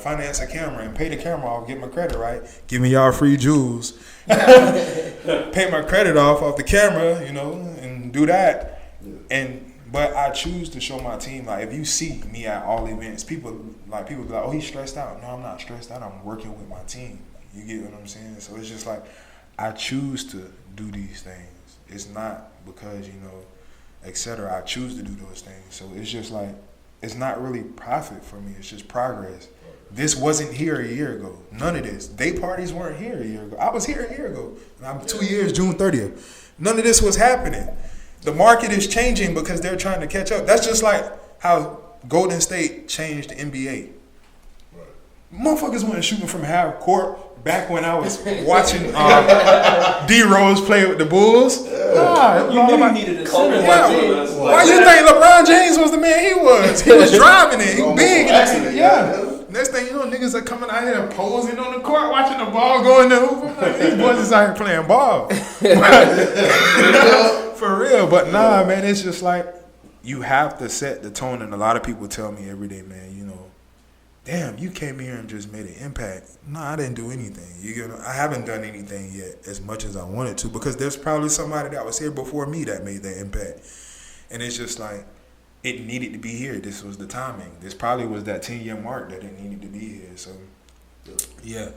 B: finance a camera and pay the camera off, get my credit right. Give me y'all free jewels. Pay my credit off the camera, you know, and do that. But I choose to show my team, like, if you see me at all events, people be like, oh, he's stressed out. No, I'm not stressed out. I'm working with my team. You get what I'm saying? So it's just like, I choose to do these things. It's not because, you know, et cetera. I choose to do those things. So it's just like, it's not really profit for me. It's just progress. This wasn't here a year ago. None of this. Day parties weren't here a year ago. I was here a year ago. I'm 2 years, June 30th. None of this was happening. The market is changing because they're trying to catch up. That's just like how Golden State changed the NBA. Right. Motherfuckers weren't shooting from half court back when I was watching D-Rose play with the Bulls. Nah,
A: you needed a center.
B: Yeah. Why you think LeBron James was the man he was? He was driving it. He big. Yeah. Next thing you know, niggas are coming out here posing on the court, watching the ball go in the hoop. Like, these boys is out here playing ball. For real. But nah, man, it's just like, you have to set the tone. And a lot of people tell me every day, man, you know, damn, you came here and just made an impact. No, I didn't do anything. You know, I haven't done anything yet as much as I wanted to, because there's probably somebody that was here before me that made that impact. And it's just like, it needed to be here. This was the timing. This probably was that 10-year mark that it needed to be here. So, yeah.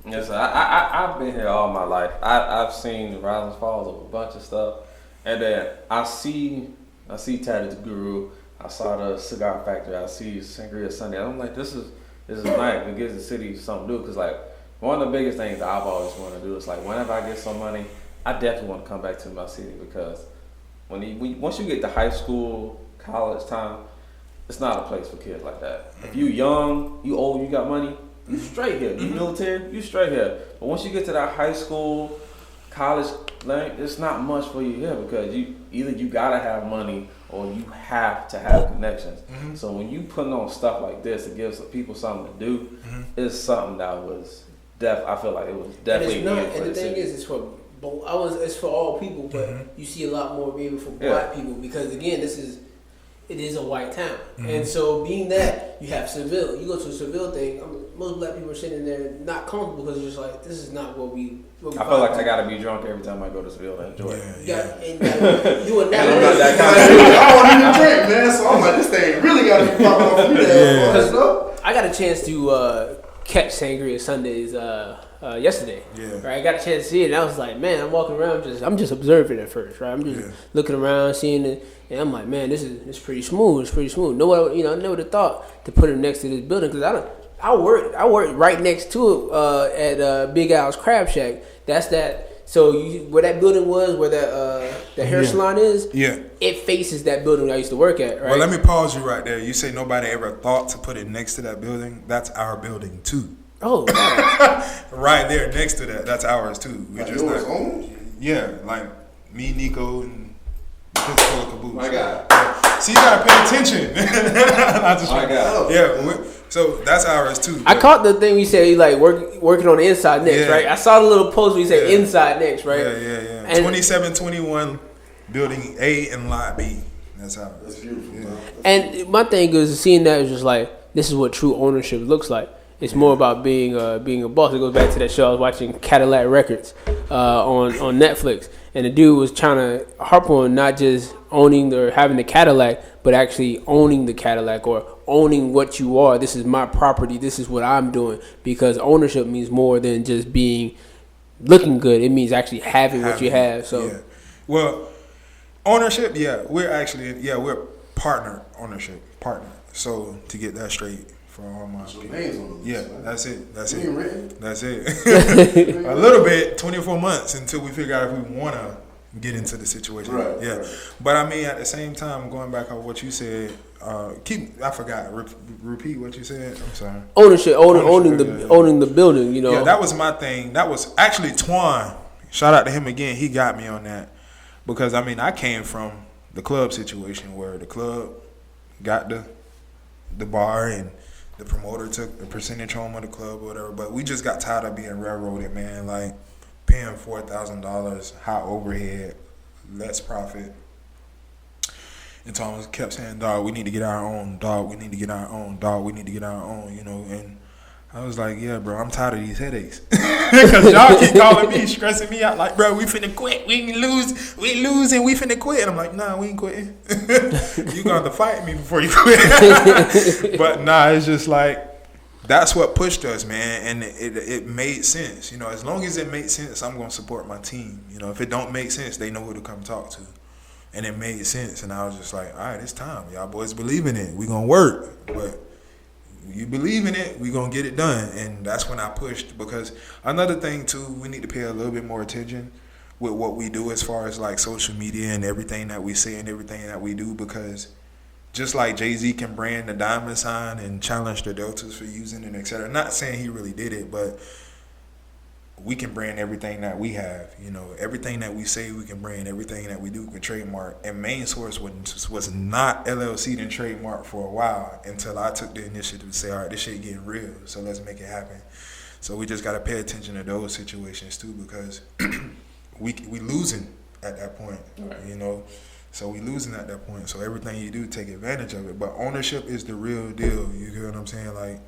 C: Yes, I've been here all my life. I've seen the rise and falls of a bunch of stuff. And then I see Tatted Guru. I saw the Cigar Factory. I see Sangria Sunday. I'm like, this is nice. It gives the city something to do. Because, like, one of the biggest things that I've always wanted to do is, like, whenever I get some money, I definitely want to come back to my city, because once you get to high school, college time, it's not a place for kids like that. If you young, you old, you got money, you straight here. You military, you straight here. But once you get to that high school, college, it's not much for you here, because you gotta have money or you have to have connections. Mm-hmm. So when you putting on stuff like this, it gives people something to do. Mm-hmm. It's something that was I feel like it was definitely.
A: And the thing is, it's for it's for all people, but you see a lot more maybe for black people, because again, it is a white town. Mm-hmm. And so being that you have Seville, you go to a Seville thing, most black people are sitting there not comfortable, because it's just like, this is not what we
C: I feel like I gotta be drunk every time I go to Seville to enjoy it.
A: You are not
D: I don't even drink, man, so I'm like, this thing really gotta be popping off me there.
A: I got a chance to catch Sangria Sundays yesterday. Yeah. Right, I got a chance to see it, and I was like, man, I'm walking around, I'm just observing at first, right? I'm just looking around, seeing it, and I'm like, man, it's pretty smooth. It's pretty smooth. I never would have thought to put it next to this building, because I work right next to it at Big Al's Crab Shack. That's that. So where that building was, where that hair salon is, it faces that building I used to work at. Right.
B: Well, let me pause you right there. You say nobody ever thought to put it next to that building. That's our building too.
A: Oh,
B: right there next to that. That's ours too. We're
D: just yours own?
B: Yeah, like me, Nico, and Pensacola Caboose.
C: My God.
B: See, you gotta pay attention.
C: My God.
B: Yeah. So that's ours too.
A: I caught the thing you said, you like working on the inside next, right? I saw the little post where you said inside next, right?
B: Yeah. 2721 Building A and Lot B. That's how.
D: That's beautiful.
B: Yeah.
D: Man.
A: And my thing is seeing that is just like this is what true ownership looks like. It's more about being a boss. It goes back to that show I was watching, Cadillac Records, on Netflix, and the dude was trying to harp on not just owning or having the Cadillac, but actually owning the Cadillac or owning what you are. This is my property. This is what I'm doing, because ownership means more than just looking good. It means actually having what you have. So,
B: yeah. Well, ownership, we're partner ownership, partner. So to get that straight. For all my people. Yeah, that's it. That's it. That's it. A little bit, 24 months until we figure out if we want to get into the situation.
D: Right.
B: Yeah.
D: Right.
B: But I mean, at the same time, going back on what you said, I forgot. Repeat what you said. I'm sorry.
A: Owning the building. You know.
B: Yeah, that was my thing. That was actually Twan. Shout out to him again. He got me on that because I mean, I came from the club situation where the club got the bar and the promoter took a percentage home of the club or whatever, but we just got tired of being railroaded, man. Like paying $4,000, high overhead, less profit. And Thomas kept saying, "Dog, we need to get our own. Dog, we need to get our own. Dog, we need to get our own." You know, and I was like, "Yeah, bro, I'm tired of these headaches because y'all keep calling me, stressing me out. Like, bro, we finna quit. We losing. We finna quit." And I'm like, "Nah, we ain't quitting. You gonna have to fight me before you quit." But nah, it's just like that's what pushed us, man, and it made sense. You know, as long as it made sense, I'm gonna support my team. You know, if it don't make sense, they know who to come talk to. And it made sense, and I was just like, all right, it's time. Y'all boys believe in it. We gonna work, but you believe in it, we gonna get it done. And that's when I pushed, because another thing too, we need to pay a little bit more attention with what we do as far as like social media and everything that we say and everything that we do, because just like Jay-Z can brand the diamond sign and challenge the Deltas for using it, etc. Not saying he really did it, but we can brand everything that we have. You know, everything that we say we can brand, everything that we do we can trademark. And MainSource was not LLC'd and trademark for a while until I took the initiative to say, all right, this shit getting real, so let's make it happen. So we just got to pay attention to those situations too, because we losing at that point, you know. So we losing at that point. So everything you do, take advantage of it. But ownership is the real deal. You get what I'm saying? Like,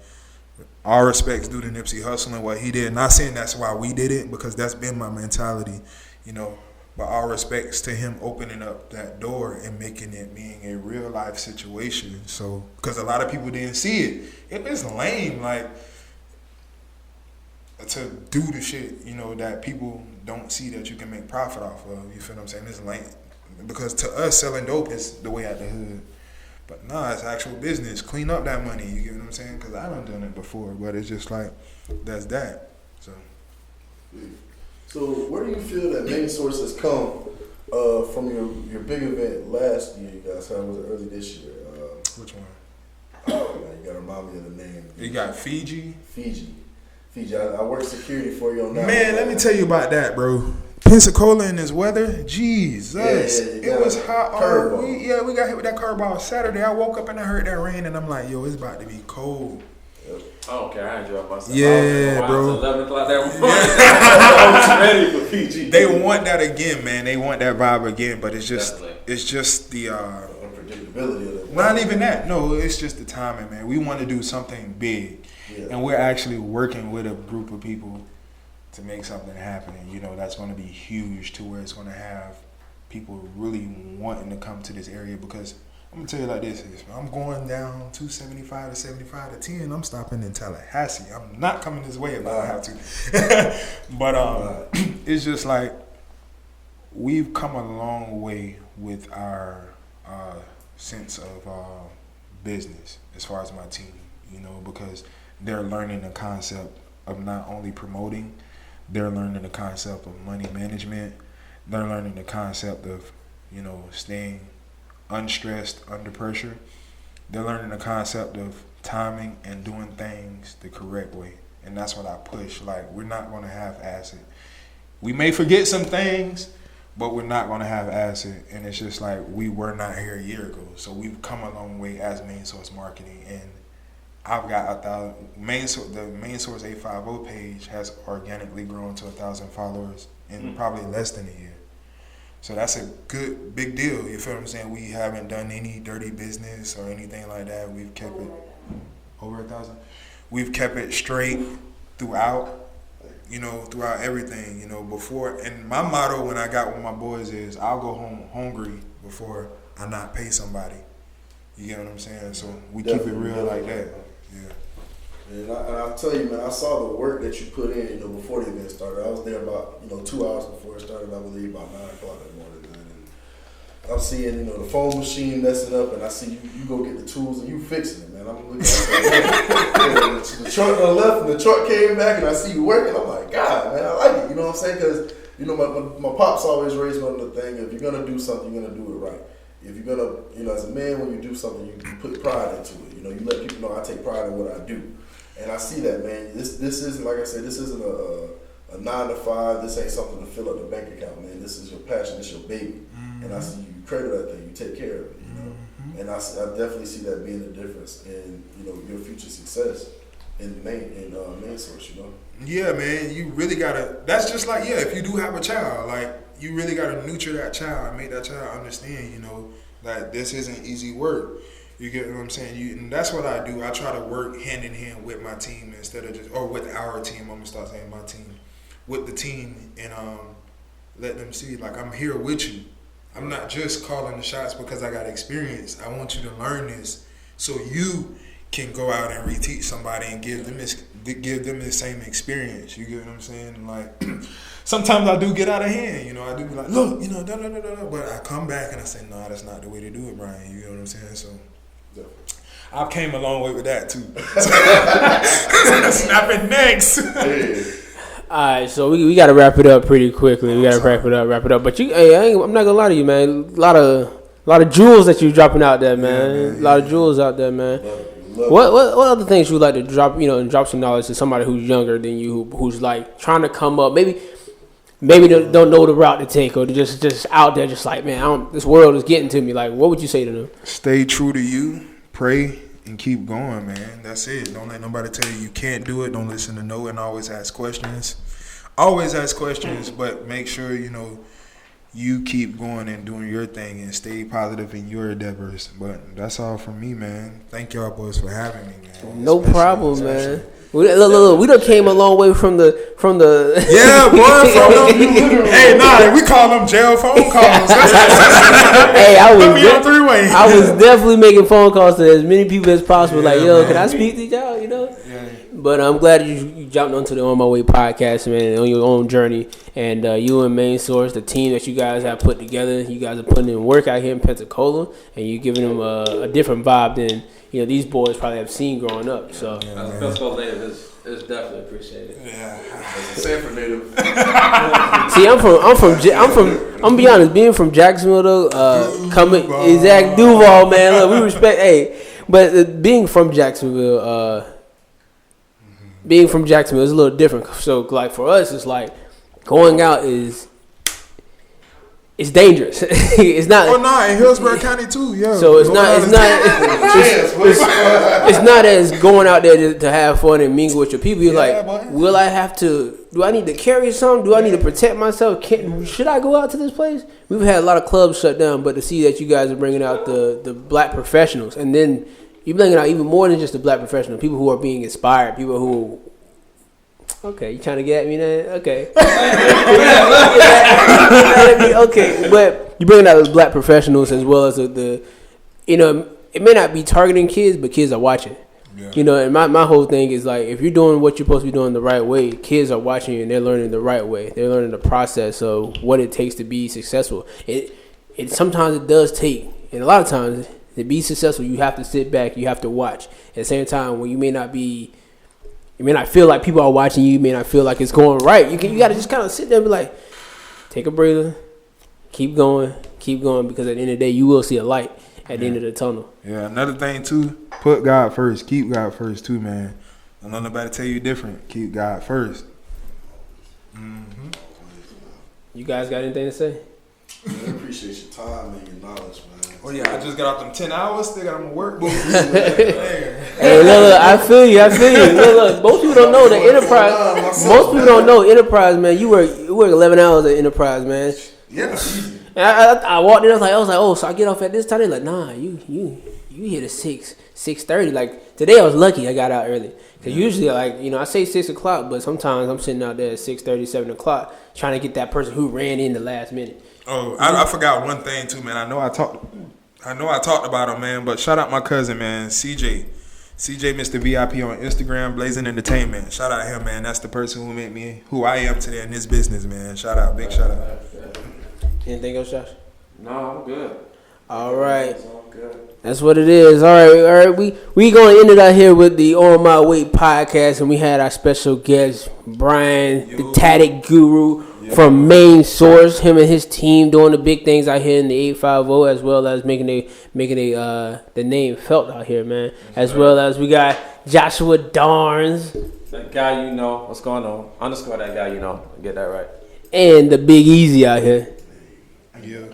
B: all respects due to Nipsey Hussle and what he did. Not saying that's why we did it, because that's been my mentality, you know. But all respects to him opening up that door and making it being a real life situation. So, because a lot of people didn't see it. It's lame, like, to do the shit, you know, that people don't see that you can make profit off of. You feel what I'm saying? It's lame. Because to us, selling dope is the way out the hood. But nah, it's actual business. Clean up that money. You get what I'm saying? Because I done it before, but it's just like, that's that.
D: So where do you feel that MainSource has come from your big event last year, you guys? How was it early this year?
B: Which one?
D: You got to remind me of the name.
B: You got Fiji.
D: I work security for you on that.
B: Man, let me tell you about that, bro. Pensacola in this weather, Jesus, it was hot. We got hit with that curveball Saturday. I woke up and I heard that rain, and I'm like, yo, it's about to be cold.
C: I don't care. I enjoyed myself.
B: Yeah, bro.
C: 11 o'clock that morning. I was ready for PG.
B: They want that again, man. They want that vibe again, but it's just the
D: unpredictability of it.
B: Not even that. No, it's just the timing, man. We want to do something big, and we're actually working with a group of people to make something happen. And, you know, that's going to be huge, to where it's going to have people really wanting to come to this area. Because I'm going to tell you like this, I'm going down 275 to 75 to 10. I'm stopping in Tallahassee. I'm not coming this way if I don't have to. But it's just like, we've come a long way with our sense of business as far as my team, you know, because they're learning the concept of not only promoting, they're learning the concept of money management. They're learning the concept of, you know, staying unstressed under pressure. They're learning the concept of timing and doing things the correct way. And that's what I push. Like, we're not going to have acid. We may forget some things, but we're not going to have acid. And it's just like, we were not here a year ago. So we've come a long way as Mainsource Marketing. And I've got the MainSource 850 page has organically grown to 1,000 followers in probably less than a year. So that's a good, big deal. You feel what I'm saying? We haven't done any dirty business or anything like that. We've kept it over 1,000. We've kept it straight throughout, throughout everything, before. And my motto when I got with my boys is I'll go home hungry before I not pay somebody. You get what I'm saying? So we keep it real like that. Yeah.
D: And I'll tell you, man, I saw the work that you put in, before the event started. I was there about, 2 hours before it started, I believe, about 9 o'clock that morning, man. And I'm seeing, the phone machine messing up, and I see you go get the tools and you fixing it, man. I'm looking at the truck on the left, and the truck came back, and I see you working. I'm like, God, man, I like it. You know what I'm saying? Because, my pops always raised me on the thing, if you're going to do something, you're going to do it right. If you're going to, as a man, when you do something, you put pride into it. You let people know I take pride in what I do. And I see that, man. This isn't, like I said, this isn't a 9 to 5. This ain't something to fill up the bank account, man. This is your passion. This your baby. Mm-hmm. And I see you credit that thing. You take care of it, Mm-hmm. And I definitely see that being a difference in, your future success in MainSource,
B: Yeah, man. You really gotta. That's just like, if you do have a child, like you really gotta nurture that child and make that child understand, that this isn't easy work. You get what I'm saying? And that's what I do. I try to work hand in hand with my team instead of or with our team. I'm gonna start saying my team, with the team, and let them see, like, I'm here with you. I'm not just calling the shots because I got experience. I want you to learn this so you can go out and reteach somebody and give them the same experience. You get what I'm saying? Like, sometimes I do get out of hand. I do be like, look, but I come back and I say, no, that's not the way to do it, Brian. You know what I'm saying? So I've came a long way with that too. Snapping necks.
A: All right, so we got to wrap it up pretty quickly. We got to wrap it up. But I'm not gonna lie to you, man. A lot of jewels that you dropping out there, man.
B: Yeah, man.
A: A lot of jewels out there, man. What other things you would like to drop? Drop some knowledge to somebody who's younger than you, who's like trying to come up, maybe don't know the route to take, or just out there, just like, man, this world is getting to me. Like, what would you say to them?
B: Stay true to you, pray, and keep going, man. That's it. Don't let nobody tell you can't do it. Don't listen to no, and always ask questions. Always ask questions, but make sure you keep going and doing your thing and stay positive in your endeavors. But that's all from me, man. Thank y'all boys for having me, man.
A: No problem, man. Look, we done came a long way from the.
B: Yeah, boy. Hey, nah, we call them jail phone calls.
A: Hey, I was
B: on 3-way.
A: definitely making phone calls to as many people as possible.
B: Yeah,
A: like, yo,
B: man.
A: can I speak to y'all?
B: Yeah.
A: But I'm glad you jumped onto the OnMyWay podcast, man, on your own journey. And you and MainSource, the team that you guys have put together, you guys are putting in work out here in Pensacola, and you're giving them a different vibe than these boys probably have seen growing up. So
C: Pensacola native is definitely appreciated.
B: Yeah.
D: As a Sanford native.
A: See, I'm gonna be honest, being from Jacksonville though, coming exact Duval, man. Look, we respect. But being from Jacksonville, is a little different. So, like, for us, it's like going out it's dangerous. It's not.
B: Oh no, in Hillsborough County too, yeah.
A: So it's not as going out there to have fun and mingle with your people. You're will I have to? Do I need to carry something? Do I need to protect myself? Should I go out to this place? We've had a lot of clubs shut down, but to see that you guys are bringing out the black professionals, and then you're bringing out even more than just the black professional, people who are being inspired, people who. Okay, you trying to get at me now? Okay. Okay, but you bringing out those black professionals as well as the it may not be targeting kids, but kids are watching. Yeah. And my whole thing is like, if you're doing what you're supposed to be doing the right way, kids are watching you and they're learning the right way. They're learning the process of what it takes to be successful. It sometimes it does take, and a lot of times to be successful, you have to sit back, you have to watch. At the same time, when you may not feel like people are watching you. You may not feel like it's going right. You got to just kind of sit there and be like, take a breather, keep going, because at the end of the day, you will see a light at the end of the tunnel.
B: Yeah, another thing too, put God first. Keep God first too, man. Don't let nobody tell you different. Keep God first. Mm-hmm.
A: You guys got anything to say?
D: Man, I appreciate your time and your knowledge, man.
B: Oh yeah, I just got off them 10 hours. Still got them work.
A: Hey, look, I feel you. Look, most people don't know the Enterprise. Most people don't know Enterprise, man. You work 11 hours at Enterprise, man.
B: Yeah.
A: And I walked in, I was like, oh, so I get off at this time? They're like, nah, you hit a 6:30. Like, today I was lucky I got out early. Because usually, like, I say 6 o'clock, but sometimes I'm sitting out there at 6:30, 7 o'clock trying to get that person who ran in the last minute.
B: Oh, I forgot one thing, too, man. I know I talked about him, man, but shout out my cousin, man, CJ. CJ Mr. VIP on Instagram, Blazing Entertainment. Shout out to him, man. That's the person who made me who I am today in this business, man. Shout out. Big shout out.
A: Anything else, Josh?
C: No, I'm good.
A: All right.
C: I'm good.
A: That's what it is. All right. We going to end it out here with the On My Way podcast, and we had our special guest, Brian, the Tatted Guru from MainSource. Him and his team doing the big things out here in the 850, as well as making the name felt out here, man. As well as we got Joshua Darns.
C: That guy you know. What's going on? Underscore that guy you know. Get that right.
A: And the Big Easy out here.
B: Yeah.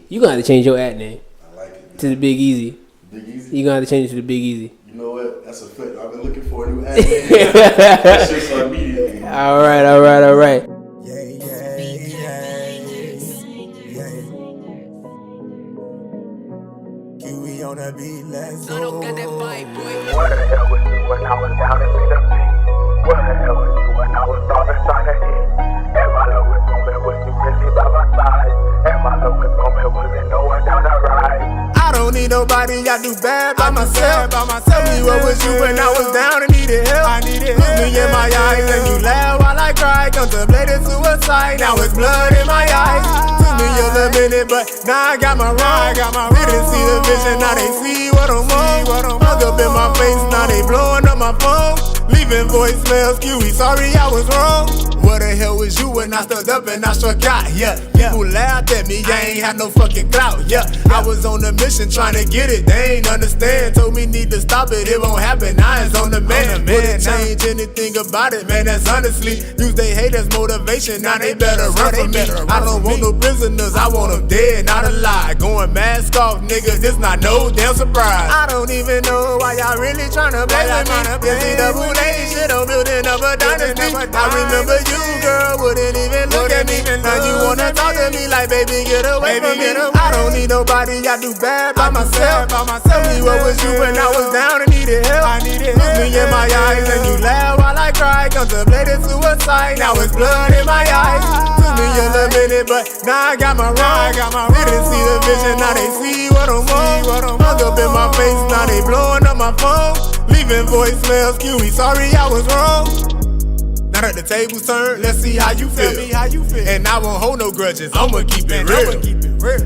A: You gonna have to change your ad name.
D: I like it.
A: To the Big Easy.
D: Big Easy?
A: You gonna have to change it to the Big Easy.
D: You know what? That's a fact. I've been looking for a new ad name. That's just immediately.
A: All right.
E: Kiwi on the beat, let's go.
F: Where the hell was you when I was down in Tennessee? Where the hell was you when I was starving trying to eat? And my lowest moment was you really by my side. And my lowest moment wasn't no one down the ride.
E: I don't need nobody, I do bad by myself. Tell me what was you when I was down and needed help. Look me in my eyes and you laugh while I cry. Contemplated suicide, now it's blood in my eyes. Took me a little minute, but now I got my wrong. Didn't see the vision, now they see what I'm on. Hung up in my face, now they blowing up my phone. Leaving voicemails, Kiwi, sorry I was wrong. Where the hell was you when I stood up and I struck out? Yeah, people laughed at me, I ain't had no fucking clout. Yeah, I was on a mission trying to get it, they ain't understand. Told me need to stop it, it won't happen. I is on the man. Wouldn't change anything about it, man. That's honestly use they hate as motivation. Now they better run from me. I don't want no prisoners, I want them dead, not alive. Going mask off, nigga, this not no damn surprise. I don't even know why y'all really tryna play with me. This double A shit, I'm building up a dynasty. I remember you, girl, wouldn't even look at me. Now you wanna talk to me like, baby, get away from me. I don't need nobody, I do bad by myself. Tell me what was you when I was down and needed help. Look me in my eyes and you laugh while I cry. Contemplated suicide, now it's blood in my eyes. Took me a little minute, but now I got my wrong. Didn't see the vision, now they see what I'm on. Hung up in my face, now they blowing up my phone. Leaving voicemails, Kiwi, sorry I was wrong. Now that the tables turned, let's see how you feel. And I won't hold no grudges, I'ma keep it real.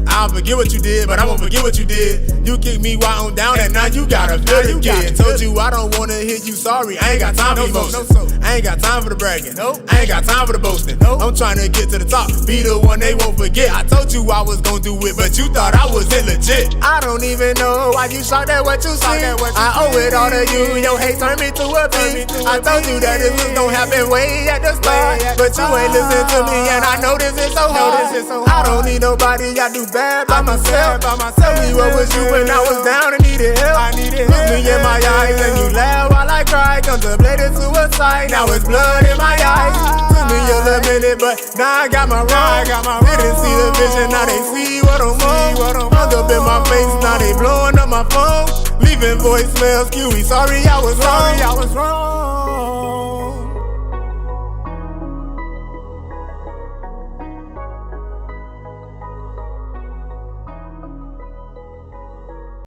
E: I'll forget what you did, but I won't forget what you did. You kicked me while I'm down, and now you gotta feel it again. Told you I don't wanna hear you sorry. I ain't got time for emotions. I ain't got time for the bragging. I ain't got time for the boasting. I'm trying to get to the top, be the one they won't forget. I told you I was gonna do it, but you thought I was illegit. I don't even know why you shocked at what you see. I owe it all to you. Your hate turned me to a beast. I told you that this was gonna happen way at the start, but you ain't listen to me, and I know this is so hard. I don't need nobody, I do bad by myself. Tell me what was you when I was down and needed help. Look me in my eyes and you laugh while I cry. Contemplated suicide, now it's blood in my eyes. Took me a little minute, but now I got my wrong. Didn't see the vision, now they see what I'm on. Hung up in my face, now they blowing up my phone. Leaving voicemails, Kiwi, sorry I was wrong.